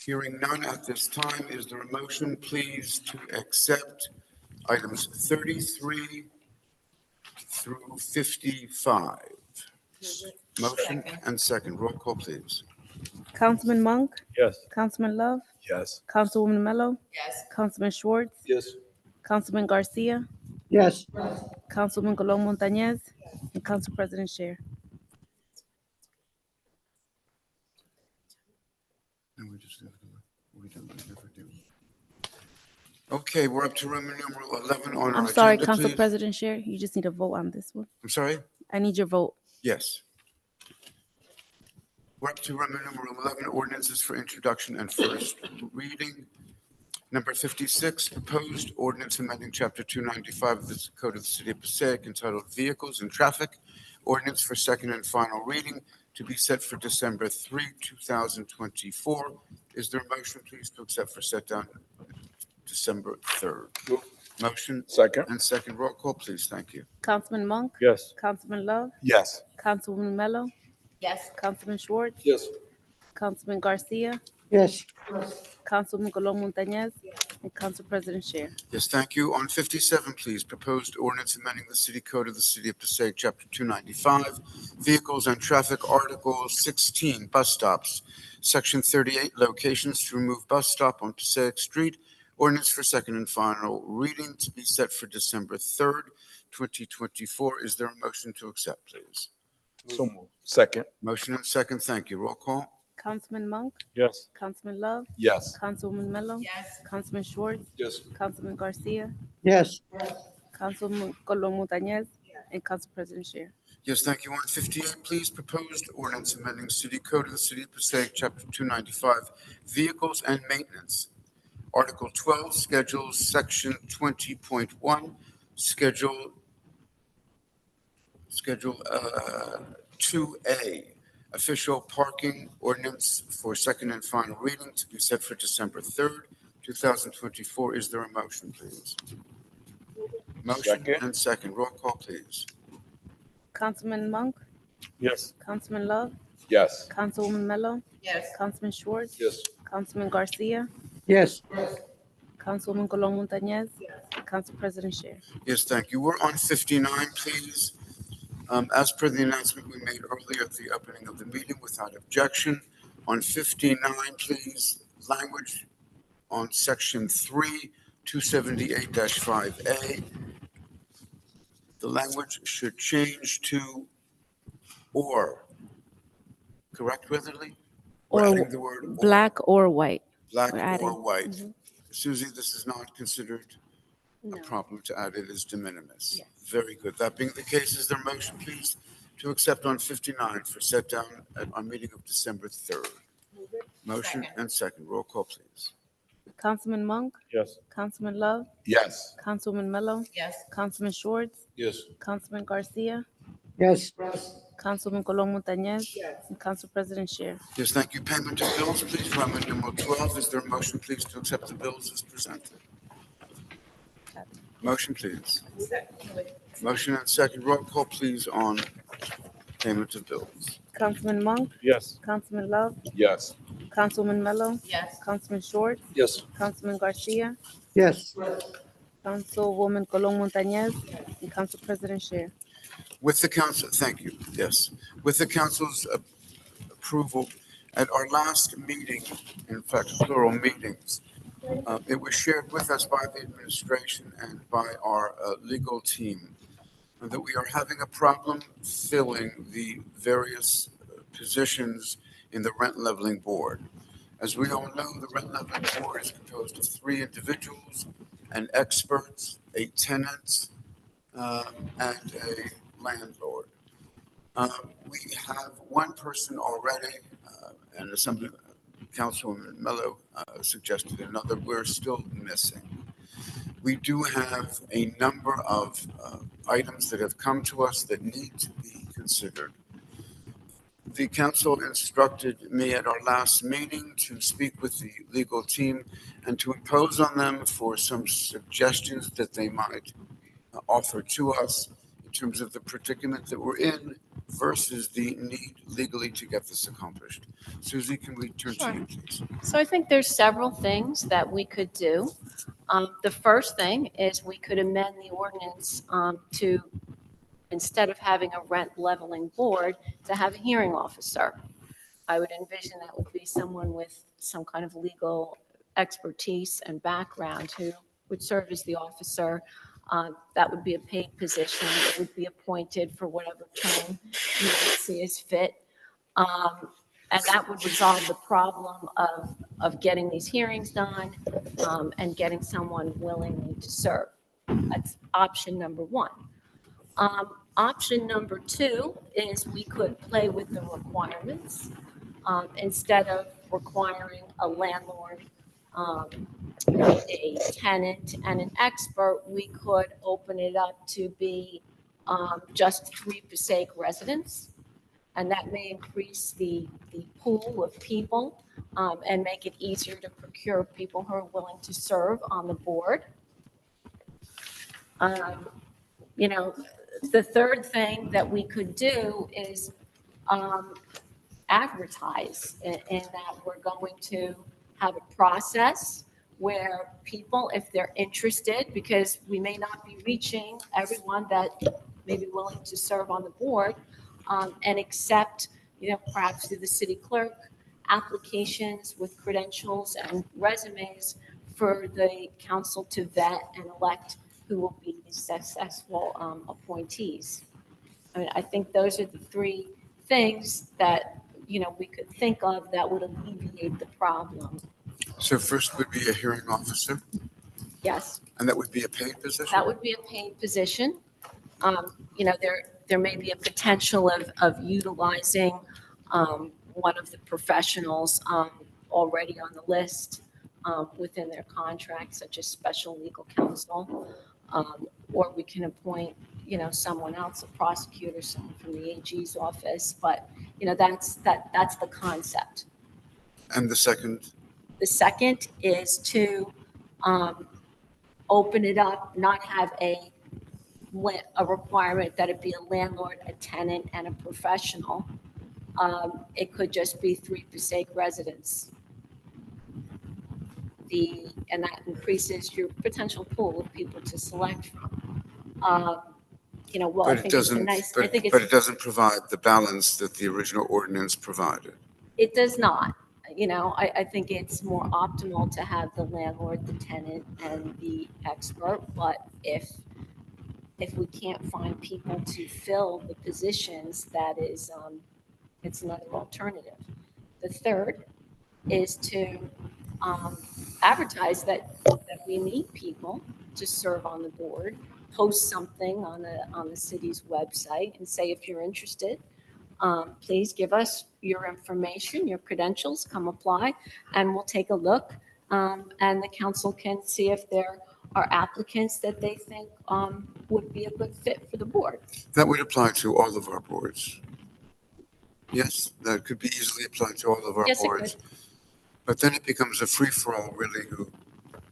Hearing none at this time, is there a motion, please, to accept items 33 through 55? Motion and second. Roll call, please. Councilman Monk, Yes. Councilman Love, Yes. Councilwoman Mello. Yes. Councilman Schwartz, Yes. Councilman Garcia, yes, Councilman Colon Montañez, and Council President Scher. Okay, we're up to Roman numeral 11 on our I'm sorry, agenda, Council please. President Scher, you just need a vote on this one. I'm sorry? I need your vote. Yes. We're up to Roman numeral 11, ordinances for introduction and first reading. Number 56, proposed ordinance amending Chapter 295 of the Code of the City of Passaic entitled Vehicles and Traffic, ordinance for second and final reading to be set for December 3, 2024. Is there a motion, please, to accept for set down December 3rd? Motion Second. and second. Roll call, please. Thank you. Councilman Monk, Yes. Councilman Love, Yes. Councilwoman Mello. Yes. Councilman Schwartz, Yes. Councilman Garcia, yes, Councilman Colon Montañez, and Council President Scher. Yes, thank you. On 57, please, proposed ordinance amending the city code of the City of Passaic, Chapter 295, Vehicles and Traffic, Article 16, Bus Stops, Section 38, Locations to remove bus stop on Passaic Street, ordinance for second and final reading to be set for December 3rd, 2024. Is there a motion to accept, please? So moved. Second. Motion and second, thank you. Roll call. Councilman Monk, Yes. Councilman Love, Yes. Councilwoman Mello. Yes. Councilman Schwartz, Yes. Councilman Garcia, yes, Councilman Colon Montañez, and Council President Scher. Yes, thank you. On 58, please, proposed ordinance amending City Code of the City of Passaic, Chapter 295, Vehicles and Maintenance. Article 12, Schedule, Section 20.1, Schedule 2A, official parking ordinance for second and final reading to be set for December 3rd, 2024. Is there a motion, please? Motion Second. and second. Roll call, please. Councilman Monk, Yes. Councilman Love, Yes. Councilwoman Mello. Yes. Councilman Schwartz. Yes. Councilman Garcia, Yes. Councilwoman Colon Montañez. Council President Sher. Yes, thank you. We're on 59, please. As per the announcement we made earlier at the opening of the meeting, without objection, on 59, please, language on section 3, 278-5A. The language should change to or. Correct, Weatherly? We're Or adding the word or. black or white. Black we're adding. or white. Susie, this is not considered a problem to add. It is de minimis. Yes. Very good. That being the case, is there a motion, please, to accept on 59 for set down at our meeting of December 3rd? Motion and second. Roll call, please. Councilman Monk, Yes. Councilman Love, Yes. Councilwoman Mello. Yes. Councilman Schwartz, Yes. Councilman Garcia, Yes. Councilwoman Colon Montañez. And Council President Sher. Yes, thank you. Payment of bills, please. Roman numeral 12. Is there a motion, please, to accept the bills as presented? Motion, please. Motion and second. Roll call, please, on payment of bills. Councilman Monk, Yes. Councilman Love, Yes. Councilwoman Mello. Yes. Councilman Schwartz, Yes. Councilman Garcia, Yes. Councilwoman Colon Montañez. And Council President Sher. With the council, thank you, yes. With the council's approval, at our last meeting, in fact, plural meetings, it was shared with us by the administration and by our legal team that we are having a problem filling the various positions in the rent leveling board. As we all know, the rent leveling board is composed of 3 individuals, an expert, a tenant, and a landlord. We have one person already, and as somebody, Councilwoman Mello suggested another. We're still missing. We do have a number of items that have come to us that need to be considered. The council instructed me at our last meeting to speak with the legal team and to impose on them for some suggestions that they might offer to us in terms of the predicament that we're in versus the need legally to get this accomplished. Susie, can we turn to you, please? So I think there's several things that we could do. The first thing is we could amend the ordinance to, instead of having a rent leveling board, to have a hearing officer. I would envision that would be someone with some kind of legal expertise and background who would serve as the officer. That would be a paid position. It would be appointed for whatever term you would see as fit. And that would resolve the problem of getting these hearings done and getting someone willingly to serve. That's option number one. Option number two is we could play with the requirements. Instead of requiring a landlord, a tenant, and an expert, we could open it up to be just 3 Passaic residents. And that may increase the pool of people and make it easier to procure people who are willing to serve on the board. You know, the third thing that we could do is advertise in that we're going to have a process where people, if they're interested, because we may not be reaching everyone that may be willing to serve on the board, and accept, you know, perhaps through the city clerk, applications with credentials and resumes for the council to vet and elect who will be the successful appointees. I mean, I think those are the 3 things that, you know, we could think of that would alleviate the problem. So first would be a hearing officer, Yes, and that would be a paid position? that would be a paid position. You know, there may be a potential of utilizing one of the professionals already on the list within their contract, such as special legal counsel, or we can appoint, someone else, a prosecutor, someone from the AG's office, but, that's the concept. And the second, The second is to open it up, not have a requirement that it be a landlord, a tenant, and a professional. It could just be 3 Passaic residents. And that increases your potential pool of people to select from. Well, I but it think it's a doesn't, nice, I think but it it's, doesn't provide the balance that the original ordinance provided. it does not. I think it's more optimal to have the landlord, the tenant, and the expert, but if we can't find people to fill the positions, it's another alternative. The third is to advertise that we need people to serve on the board, post something on the city's website and say, if you're interested, please give us your information, your credentials, come apply, and we'll take a look. And the council can see if there are applicants that they think would be a good fit for the board. That would apply to all of our boards. Yes, that could be easily applied to all of our Yes, it boards. But then it becomes a free-for-all, really, who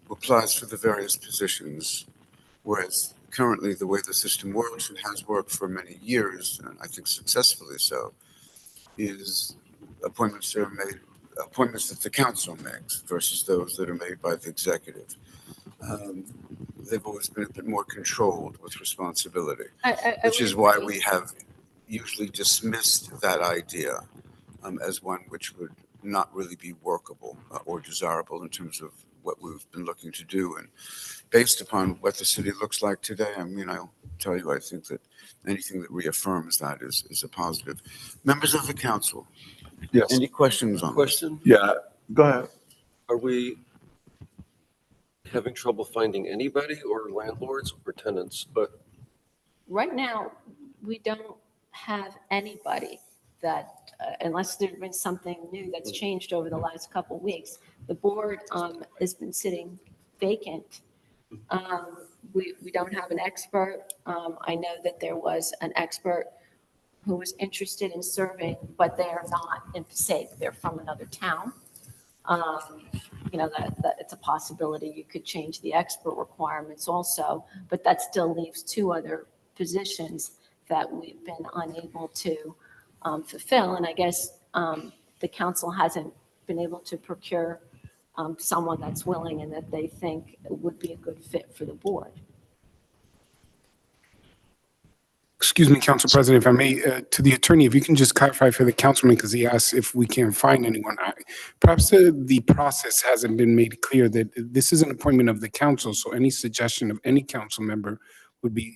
applies for the various positions. Whereas currently, the way the system works and has worked for many years, and I think successfully so, is appointments that the council makes versus those that are made by the executive. They've always been a bit more controlled with responsibility, which would is why agree. we have usually dismissed that idea as one which would not really be workable or desirable in terms of what we've been looking to do. And based upon what the city looks like today, I'll tell you, I think that anything that reaffirms that is a positive. Members of the council, Yes. any questions on this? Question? Yeah, go ahead. Are we having trouble finding anybody or landlords or tenants? But Right now, we don't have anybody that, unless there's been something new that's changed over the last couple of weeks, the board has been sitting vacant. We don't have an expert. I know that there was an expert who was interested in serving, but they're not in Passaic. They're from another town. That it's a possibility you could change the expert requirements also, but that still leaves 2 other positions that we've been unable to fulfill. And I guess the council hasn't been able to procure someone that's willing and that they think would be a good fit for the board. Excuse me, Council President, if I may, to the attorney, if you can just clarify for the councilman, because he asked if we can find anyone. Perhaps the process hasn't been made clear that this is an appointment of the council, so any suggestion of any council member would be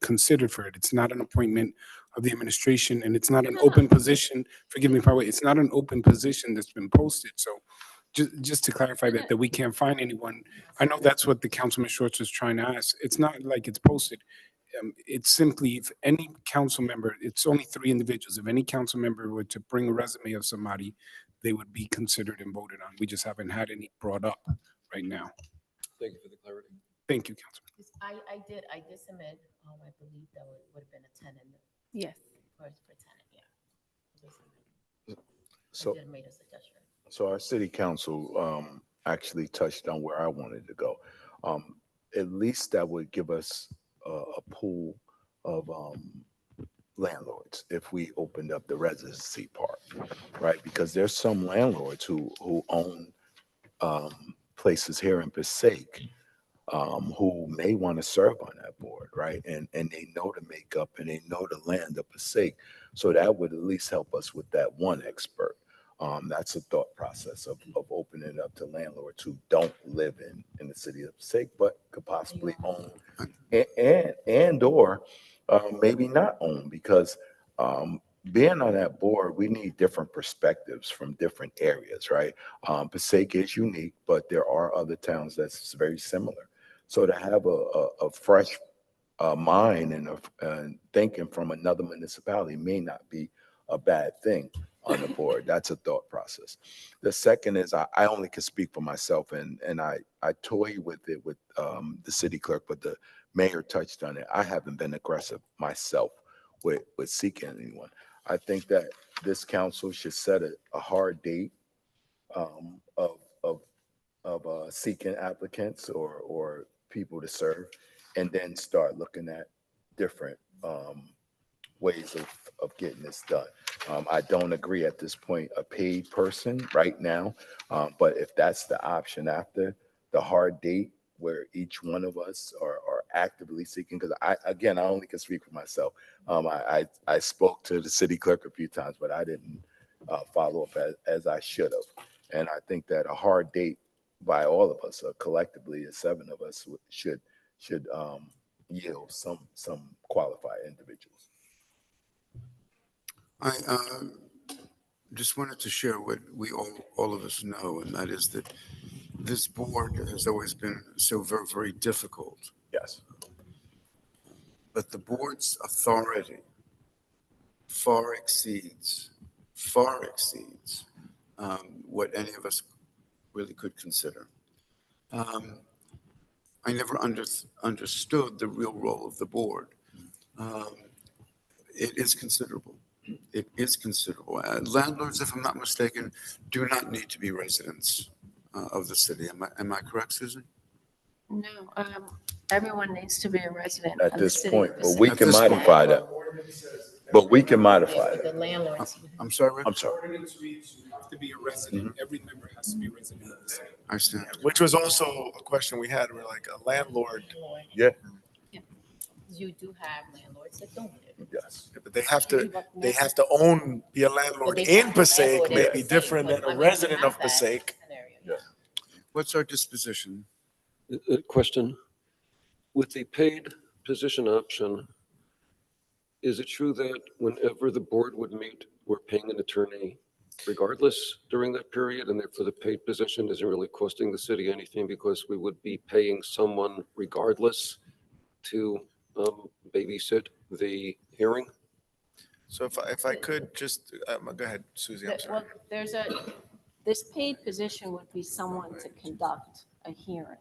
considered for it. It's not an appointment of the administration, and it's not an open position. Forgive me, probably, it's not an open position that's been posted. So just to clarify that we can't find anyone. I know that's what the Councilman Schwartz was trying to ask. It's not like it's posted. It's simply if any council member, it's only 3 individuals. If any council member were to bring a resume of somebody, they would be considered and voted on. We just haven't had any brought up right now. thank you for the clarity. Thank you, Councilman. I did submit, I believe that would have been a tenant, Yes. for tenant, yeah. I So, did made a suggestion. so our city council actually touched on where I wanted to go. At least that would give us a pool of landlords if we opened up the residency part, right? Because there's some landlords who own places here in Passaic who may want to serve on that board, right? And they know the makeup and they know the land of Passaic. So that would at least help us with that one expert. That's a thought process of opening it up to landlords who don't live in the city of Passaic, but could possibly own and or maybe not own, because being on that board, we need different perspectives from different areas, right? Passaic is unique, but there are other towns that's very similar. So to have a fresh mind and thinking from another municipality may not be a bad thing on the board. That's a thought process. The second is I only can speak for myself, and I toy with it with the city clerk, but the Mayor touched on it. I haven't been aggressive myself with seeking anyone. I think that this council should set a hard date of seeking applicants or people to serve, and then start looking at different ways of getting this done. I don't agree at this point, a paid person right now, but if that's the option after the hard date where each one of us are actively seeking, because I only can speak for myself. I spoke to the city clerk a few times, but I didn't follow up as I should have. And I think that a hard date by all of us, collectively, as 7 of us, should yield some qualified individuals. I just wanted to share what we all of us know, and that is that this board has always been so very, very difficult. Yes. But the board's authority far exceeds what any of us really could consider. I never understood the real role of the board. It is considerable. It is considerable. Landlords, if I'm not mistaken, do not need to be residents of the city. Am I correct, Susan? No, everyone needs to be a resident At of the this city point, of but we Passaic. can modify that. But we can modify The that. landlords. I'm sorry, Rick? I'm sorry. Ordinance reads, you have to be a resident, every member has to be a resident of the city. I stand. Which was also a question we had. We're like, a landlord, Yeah. You do have landlords that don't live. Yes. but they have to be a landlord But they in have to Passaic, landlord in may be Passaic, different but, than I a mean, you resident have of that Passaic. scenario, Yeah. What's our disposition? A question. With the paid position option, is it true that whenever the board would meet, we're paying an attorney regardless during that period, and therefore the paid position isn't really costing the city anything because we would be paying someone regardless to babysit the hearing? So if I could just, go ahead, Susie, I'm sorry. Well, this paid position would be someone to conduct a hearing,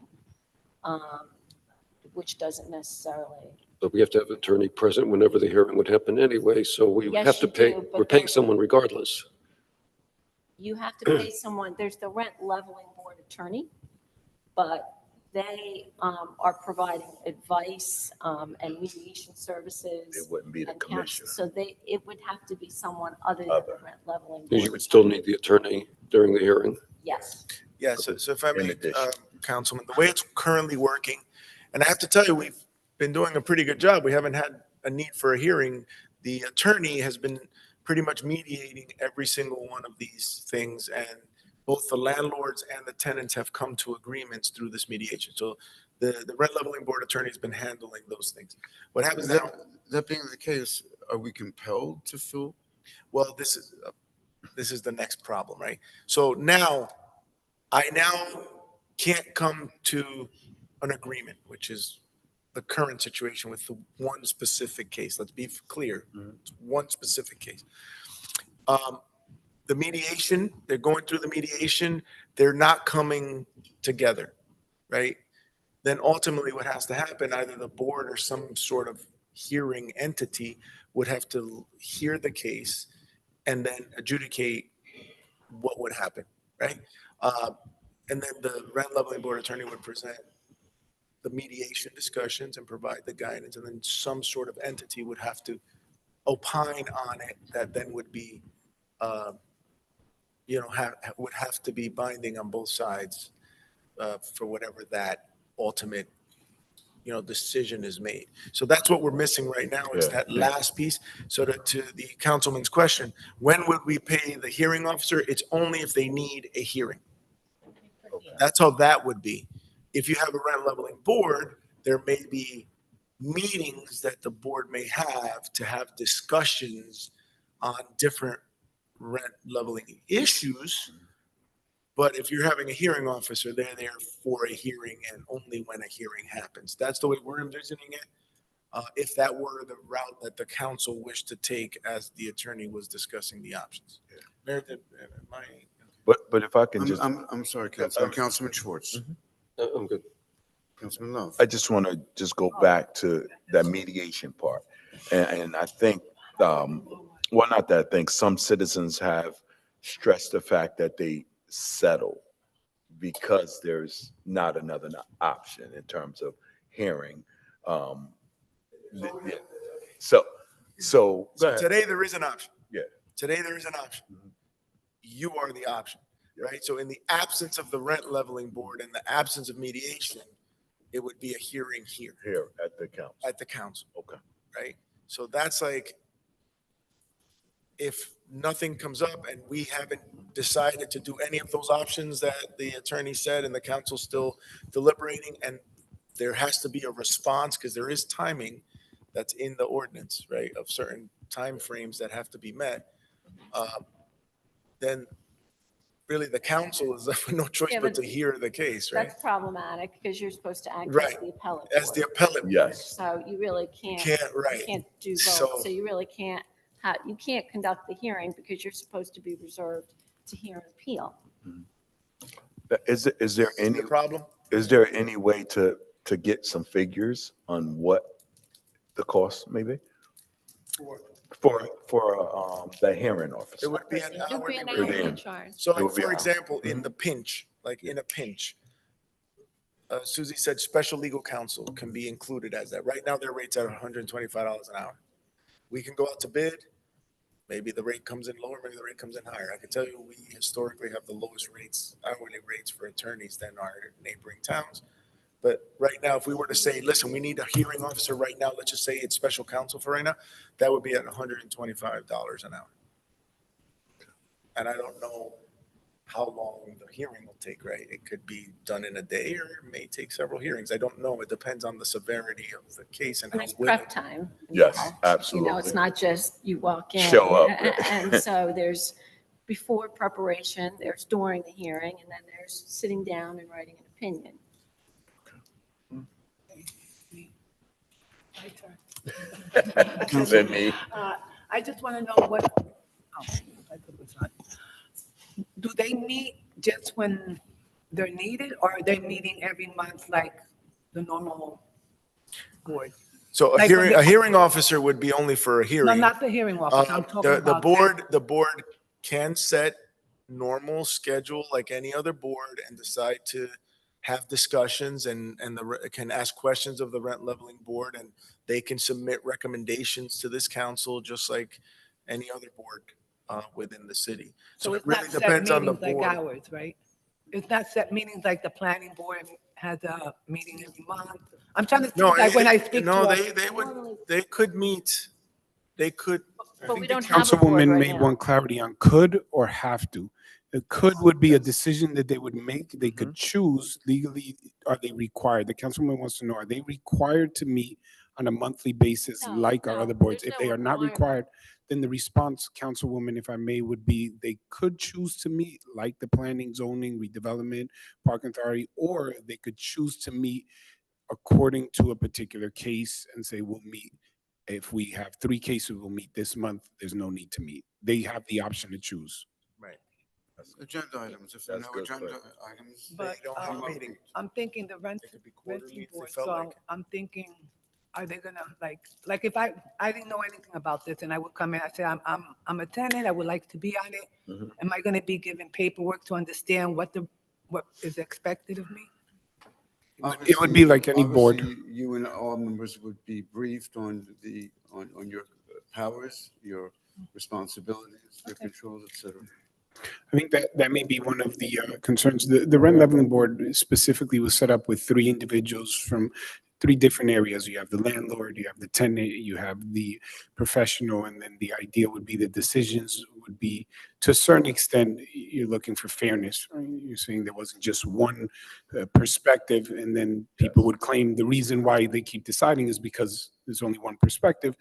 which doesn't necessarily. But we have to have an attorney present whenever the hearing would happen anyway, so we Yes, have to you pay, do, but we're paying then- someone regardless. You have to pay someone, there's the rent leveling board attorney, but they are providing advice and mediation services. It wouldn't be the and counsel. commissioner. So it would have to be someone other than the rent leveling Because you board. would still need the attorney during the hearing. Yes. Yeah, so if I In may, addition. Councilman, the way it's currently working, and I have to tell you, we've been doing a pretty good job. We haven't had a need for a hearing. The attorney has been pretty much mediating every single one of these things, and both the landlords and the tenants have come to agreements through this mediation. So the rent leveling board attorney has been handling those things. What happens now? That being the case, are we compelled to fill? Well, this is the next problem, right? So now, I can't come to an agreement, which is the current situation with the one specific case. Let's be clear. It's one specific case. The mediation, they're going through the mediation, they're not coming together, right? Then ultimately what has to happen, either the board or some sort of hearing entity would have to hear the case and then adjudicate what would happen, right? And then the rent leveling board attorney would present the mediation discussions and provide the guidance, and then some sort of entity would have to opine on it that then would be, would have to be binding on both sides for whatever that ultimate, decision is made. So that's what we're missing right now is Yeah. that last piece. So to the councilman's question, when would we pay the hearing officer? It's only if they need a hearing. That's how that would be. If you have a rent leveling board, there may be meetings that the board may have to have discussions on different rent leveling issues. But if you're having a hearing officer, they're there for a hearing and only when a hearing happens. That's the way we're envisioning it. If that were the route that the council wished to take as the attorney was discussing the options. Meredith, am I? But if I can just, I'm sorry, Councilman Schwartz. I'm good. Councilman Love. I just want to just go back to that mediation part. And I think, well, not that I think, some citizens have stressed the fact that they settle because there's not another option in terms of hearing. Yeah. So, go So ahead. today there is an option. Yeah. Today there is an option. Mhm. You are the option, right? So in the absence of the rent leveling board and the absence of mediation, it would be a hearing here Here at the council. at the council, Okay. right? So that's like, if nothing comes up and we haven't decided to do any of those options that the attorney said and the council's still deliberating, and there has to be a response because there is timing that's in the ordinance, right, of certain timeframes that have to be met, then really the council is left with no choice Yeah, but but to hear the case, right? That's problematic because you're supposed to act as Right. the appellate As the board. appellate. board. Yes. So you really You can't, can't, right. you can't do So- both. So you really can't, you can't conduct the hearing because you're supposed to be reserved to hear an appeal. Is there See any, the problem? is there any way to get some figures on what the cost may be? For the hearing It officer? would be an It'll be hourly an rate. hourly Within. charge. So It like, would be for an hour. example, in the pinch, like in a pinch, Susie said special legal counsel can be included as that. Right now, their rate's at $125 an hour. We can go out to bid. Maybe the rate comes in lower, maybe the rate comes in higher. I can tell you, we historically have the lowest rates, hourly rates for attorneys than our neighboring towns. But right now, if we were to say, listen, we need a hearing officer right now, let's just say it's special counsel for right now, that would be at $125 an hour. And I don't know how long the hearing will take, right? It could be done in a day or it may take several hearings. I don't know. It depends on the severity of the case and how There's willing. prep time. Yes, involved. absolutely. You know, it's not just you walk in. Show up. And so there's before preparation, there's during the hearing, and then there's sitting down and writing an opinion. Than me. I just want to know what, I put this on. Do they meet just when they're needed, or are they meeting every month like the normal board? So Like when a hearing officer would be only for a hearing. No, not the hearing officer, I'm talking The about. the board can set normal schedule like any other board and decide to have discussions and can ask questions of the rent leveling board, and they can submit recommendations to this council just like any other board within the city. So it it's really not set depends on the meetings like board. ours, right? It's not set meetings like the planning board has a meeting every month. I'm trying to No, think like when I speak to. no, a- they could meet, they could. But we don't have a board Councilwoman right made now. one clarity on could or have to. The could would be a decision that they would make. They could choose legally. Are they required? The councilwoman wants to know, are they required to meet on a monthly basis No, like our no, other boards? there's If no they are not requirement. required, then the response, councilwoman, if I may, would be they could choose to meet like the planning, zoning, redevelopment, park authority, or they could choose to meet according to a particular case and say, we'll meet. If we have 3 cases, we'll meet this month. There's no need to meet. They have the option to choose. Right. Agenda items, if there are That's no good, agenda Fred. items. But, They don't have a meeting. I'm thinking the It could be quarterly renting if they board, felt so like. I'm thinking, are they gonna like if I didn't know anything about this and I would come in, I say, I'm a tenant, I would like to be on it. Mhm. Am I gonna be given paperwork to understand what is expected of me? It would be like any board. Obviously, you and all members would be briefed on on your powers, your responsibilities, your controls, et cetera. I think that may be one of the concerns. The rent leveling board specifically was set up with 3 individuals from 3 different areas. You have the landlord, you have the tenant, you have the professional, and then the idea would be the decisions would be, to a certain extent, you're looking for fairness. Right? You're saying there wasn't just one perspective, and then people would claim the reason why they keep deciding is because there's only one perspective.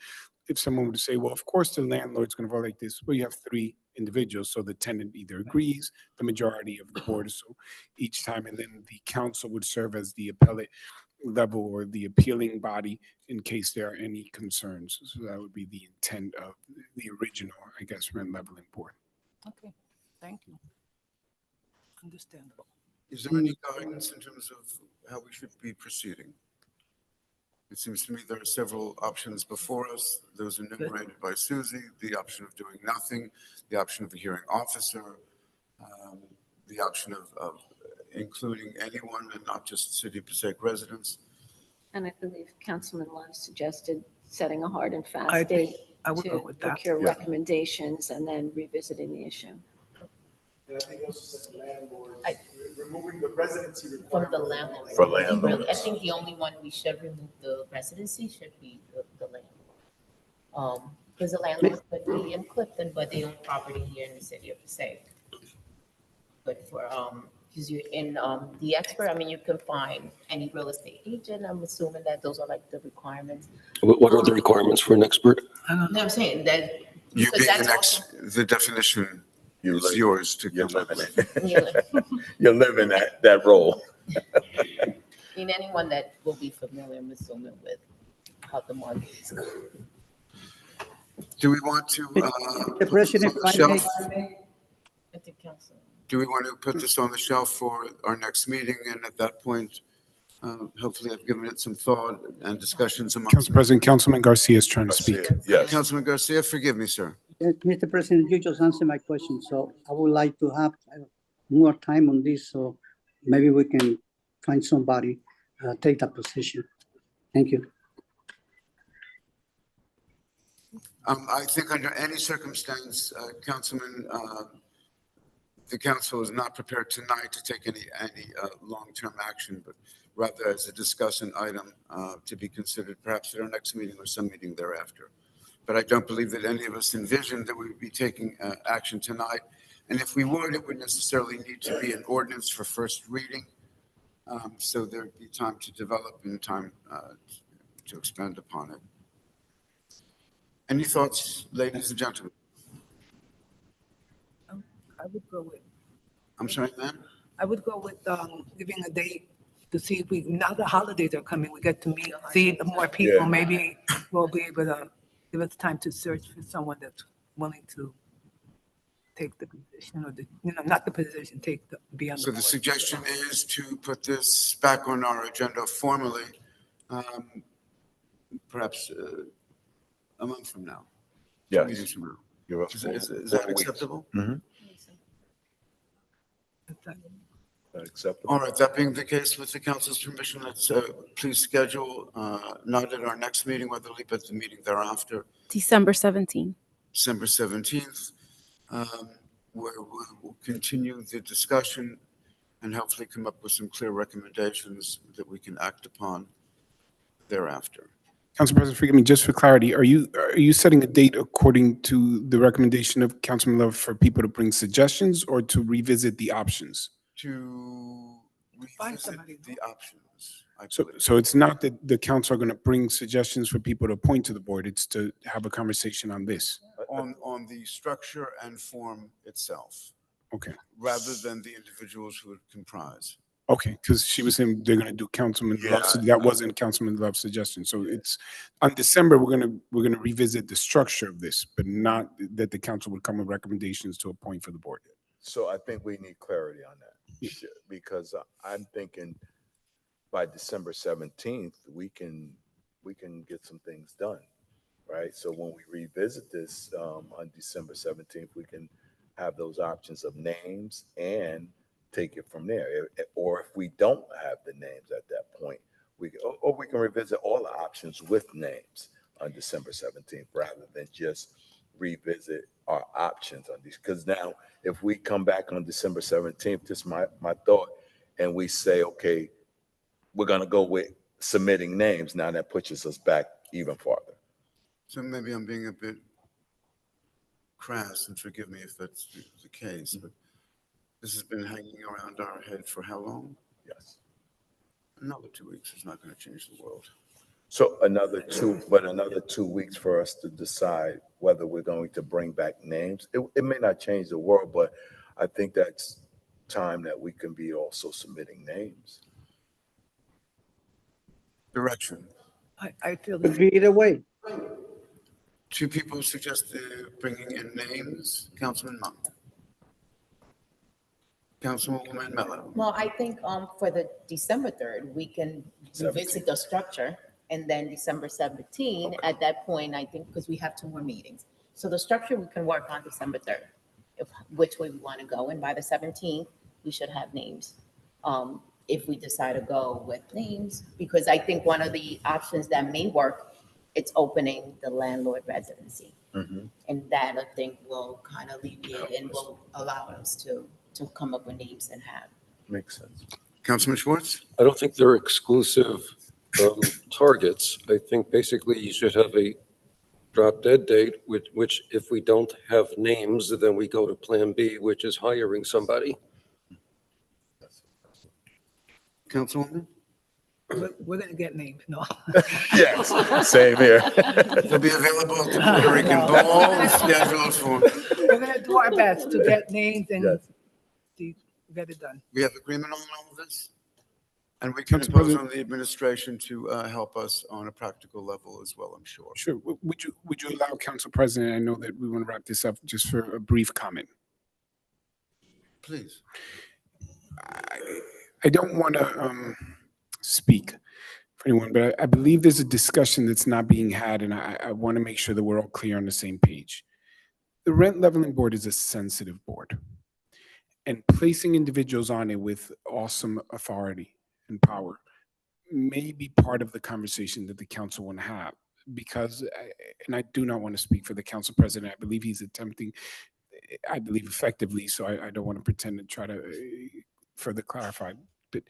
If someone were to say, well, of course the landlord's going to vote like this, well, you have 3 individuals, so the tenant either agrees, the majority of the board, so each time, and then the council would serve as the appellate level or the appealing body in case there are any concerns. So that would be the intent of the original, I guess, rent leveling board. Okay, thank you. Understandable. Is there any guidance in terms of how we should be proceeding? It seems to me there are several options before us. Those enumerated by Susie, the option of doing nothing, the option of a hearing officer, the option of including anyone and not just City of Passaic residents. And I believe Councilman Love suggested setting a hard and I fast think date I would to go with that. procure Yeah. recommendations and then revisiting the issue. And I think also said landlords, I- removing the residency From requirement. the landlord. For Really, I landlords. think the only one we should remove the residency should be the landlord. Because the landlord could be in Clifton, but they own property here in the city of Passaic. But for, because you're in, the expert, I mean, you can find any real estate agent, I'm assuming that those are like the requirements. What are the requirements for an expert? I don't No, I'm saying that, You because being the that's next, the definition You is live- yours to You're come up living with. it. Yeah. You're living that role. I mean, anyone that will be familiar, I'm assuming, with how the market is going. Do we want to, The President, put this on the if I shelf? may, At the council. Do we want to put this on the shelf for our next meeting? And at that point, hopefully I've given it some thought and discussions amongst. Council President, Councilman Garcia is trying to speak. Yes. Councilman Garcia, forgive me, sir. Mr. President, you just answered my question, so I would like to have more time on this, so maybe we can find somebody, take that position. Thank you. I think under any circumstance, Councilman, the council is not prepared tonight to take any long-term action, but rather as a discussion item to be considered perhaps at our next meeting or some meeting thereafter. But I don't believe that any of us envisioned that we would be taking action tonight. And if we would, it would necessarily need to be an ordinance for first reading. So there'd be time to develop and time to expand upon it. Any thoughts, ladies and gentlemen? I would go with, I'm sorry, ma'am? I would go with giving a date to see if we, now the holidays are coming, we get to meet, see more people. Yeah. Maybe we'll be able to give us time to search for someone that's willing to take the position or the, not the position, be on the So the board. suggestion is to put this back on our agenda formally, perhaps a month from now. 2 Yes. meetings from now. Give us Is that 4 weeks. acceptable? Acceptable. All right, that being the case, with the council's permission, let's please schedule, not at our next meeting, whether but the meeting thereafter, December 17th. December 17th, where we'll continue the discussion and hopefully come up with some clear recommendations that we can act upon thereafter. Council President, forgive me, just for clarity, are you setting a date according to the recommendation of Councilman Love for people to bring suggestions or to revisit the options? To Find revisit somebody. the options, I So, believe. so it's not that the council are going to bring suggestions for people to appoint to the board, it's to have a conversation on this. On the structure and form itself, Okay, rather than the individuals who would comprise. okay, because she was saying they're going to do Councilman Love's, that wasn't Councilman Love's suggestion. So it's, on December, we're going to revisit the structure of this, but not that the council would come with recommendations to appoint for the board. So I think we need clarity on that because I'm thinking by December 17th, we can get some things done, right? So when we revisit this on December 17th, we can have those options of names and take it from there. Or if we don't have the names at that point, we can revisit all the options with names on December 17th rather than just revisit our options on these. Because now, if we come back on December 17th, just my thought, and we say, okay, we're going to go with submitting names, now that pushes us back even farther. So maybe I'm being a bit crass, and forgive me if that's the case, but this has been hanging around our head for how long? Yes. Another 2 weeks is not going to change the world. So another 2 weeks for us to decide whether we're going to bring back names. It may not change the world, but I think that's time that we can be also submitting names. Direction. I feel Could be either way. 2 people suggested bringing in names. Councilman Monk. Councilwoman Mello. Well, I think for the December 3rd, we can revisit the structure, and then December 17, at that point, I think, because we have 2 more meetings. So the structure we can work on December 3rd, which way we want to go, and by the 17th, we should have names. If we decide to go with names, because I think one of the options that may work, it's opening the landlord residency. And that, I think, will kind of alleviate and will allow us to come up with names and have. Makes sense. Councilman Schwartz? I don't think they're exclusive targets. I think basically you should have a drop dead date, which if we don't have names, then we go to Plan B, which is hiring somebody. Councilwoman? We're gonna get names, no. Yes, same here. They'll be available to Puerto Rican Ball schedules for, We're gonna do our best to get names and Yes. get it done. we have agreement on all of this? And we can Council impose President. on the administration to help us on a practical level as well, I'm sure. Sure. Would you allow Council President, I know that we want to wrap this up, just for a brief comment. Please. I don't want to speak for anyone, but I believe there's a discussion that's not being had, and I want to make sure that we're all clear on the same page. The Rent Leveling Board is a sensitive board, and placing individuals on it with awesome authority and power may be part of the conversation that the council want to have, because, and I do not want to speak for the council president, I believe he's attempting, I believe effectively, so I don't want to pretend to try to further clarify, but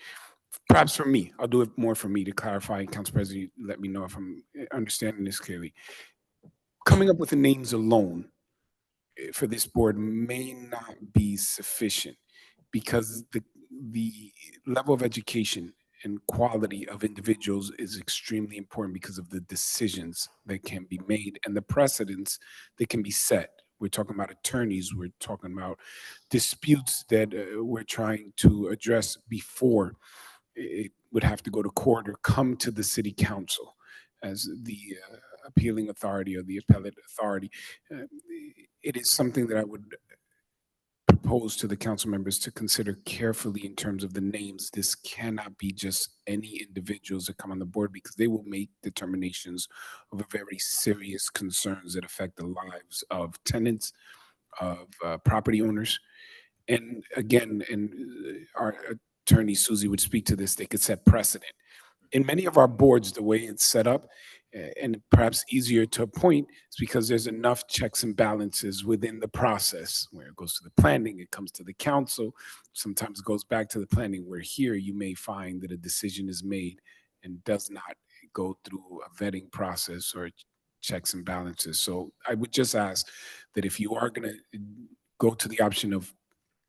perhaps for me, I'll do it more for me to clarify. Council President, let me know if I'm understanding this clearly. Coming up with the names alone for this board may not be sufficient, because the level of education and quality of individuals is extremely important because of the decisions that can be made and the precedents that can be set. We're talking about attorneys, we're talking about disputes that we're trying to address before it would have to go to court or come to the city council as the appealing authority or the appellate authority. It is something that I would propose to the council members to consider carefully in terms of the names. This cannot be just any individuals that come on the board, because they will make determinations of very serious concerns that affect the lives of tenants, of property owners. And again, and our attorney Susie would speak to this, they could set precedent. In many of our boards, the way it's set up, and perhaps easier to appoint, is because there's enough checks and balances within the process, where it goes to the planning, it comes to the council, sometimes it goes back to the planning, where here you may find that a decision is made and does not go through a vetting process or checks and balances. So I would just ask that if you are going to go to the option of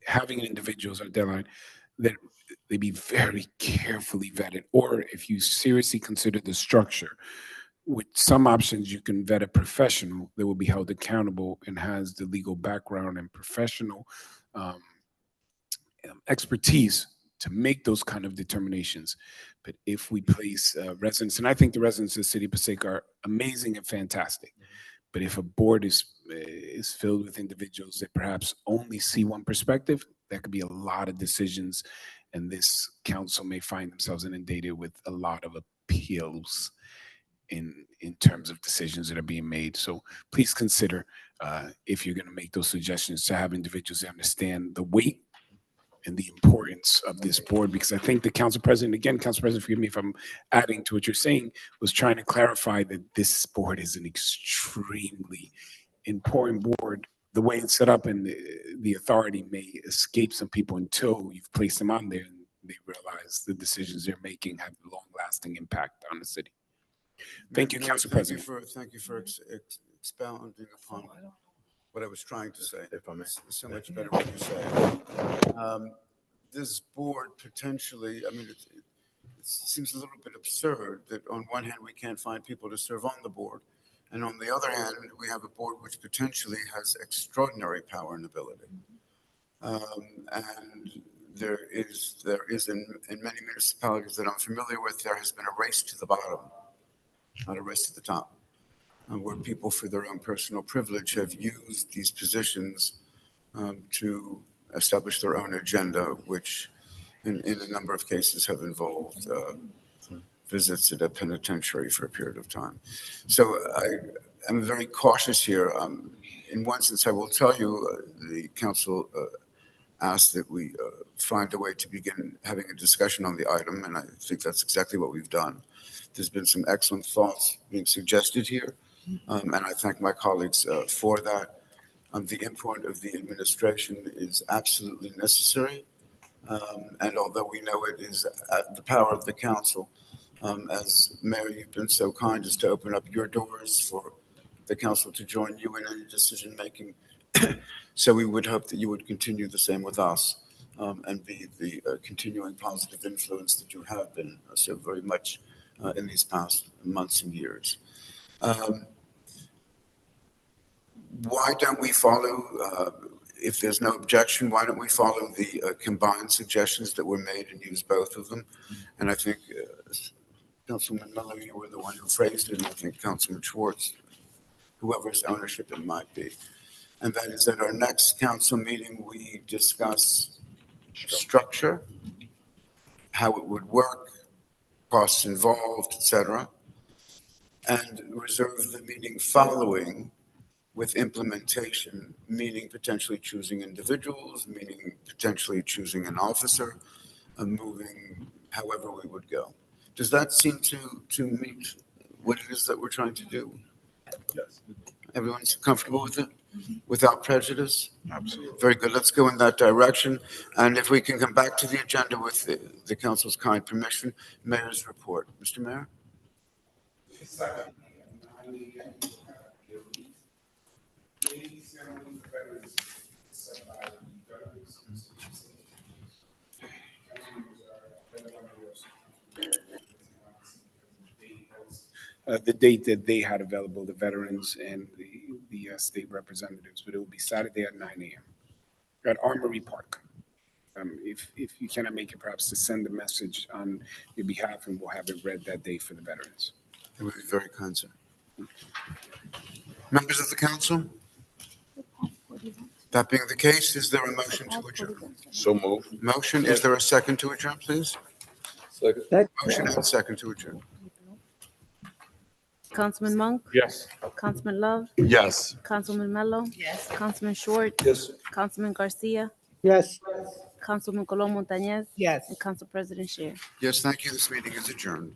having an individual as a deadline, that they be very carefully vetted. Or if you seriously consider the structure, with some options, you can vet a professional that will be held accountable and has the legal background and professional expertise to make those kind of determinations. But if we place residents, and I think the residents of the city of Passaic are amazing and fantastic, but if a board is filled with individuals that perhaps only see one perspective, that could be a lot of decisions, and this council may find themselves inundated with a lot of appeals in terms of decisions that are being made. So please consider, if you're going to make those suggestions, to have individuals that understand the weight and the importance of this board, because I think the council president, again, council president, forgive me if I'm adding to what you're saying, was trying to clarify that this board is an extremely important board. The way it's set up, and the authority may escape some people until you've placed them on there and they realize the decisions they're making have long-lasting impact on the city. Thank you, Council President. Thank you for expounding upon what I was trying to say. If I may. It's so much better what you say. This board potentially, I mean, it seems a little bit absurd that on one hand, we can't find people to serve on the board, and on the other hand, we have a board which potentially has extraordinary power and ability. And there is in many municipalities that I'm familiar with, there has been a race to the bottom, not a race to the top, where people, for their own personal privilege, have used these positions to establish their own agenda, which in a number of cases have involved visits at a penitentiary for a period of time. So I am very cautious here. In one sense, I will tell you, the council asked that we find a way to begin having a discussion on the item, and I think that's exactly what we've done. There's been some excellent thoughts being suggested here, and I thank my colleagues for that. The input of the administration is absolutely necessary, and although we know it is at the power of the council, as mayor, you've been so kind as to open up your doors for the council to join you in any decision-making. So we would hope that you would continue the same with us, and be the continuing positive influence that you have been so very much in these past months and years. Why don't we follow, if there's no objection, why don't we follow the combined suggestions that were made and use both of them? And I think Councilman Miller, you were the one who phrased it, and I think Councilman Schwartz, whoever's ownership it might be. And that is at our next council meeting, we discuss structure, how it would work, costs involved, et cetera, and reserve the meeting following with implementation, meaning potentially choosing individuals, meaning potentially choosing an officer, moving however we would go. Does that seem to meet what it is that we're trying to do? Yes. Everyone's comfortable with it? Without prejudice? Absolutely. Very good. Let's go in that direction. And if we can come back to the agenda with the council's kind permission, mayor's report. Mr. Mayor? The date that they had available, the veterans and the state representatives, but it will be Saturday at 9 a.m. at Armory Park. If you cannot make it, perhaps to send a message on your behalf, and we'll have it read that day for the veterans. It would be very kind, sir. Members of the council? That being the case, is there a motion to adjourn? So moved. Motion, is there a second to adjourn, please? Second. Motion and second to adjourn. Councilman Monk? Yes. Councilman Love? Yes. Councilman Mello? Yes. Councilman Short? Yes. Councilman Garcia? Yes. Councilman Colon Montañez? Yes. And Council President Shear. Yes, thank you. This meeting is adjourned.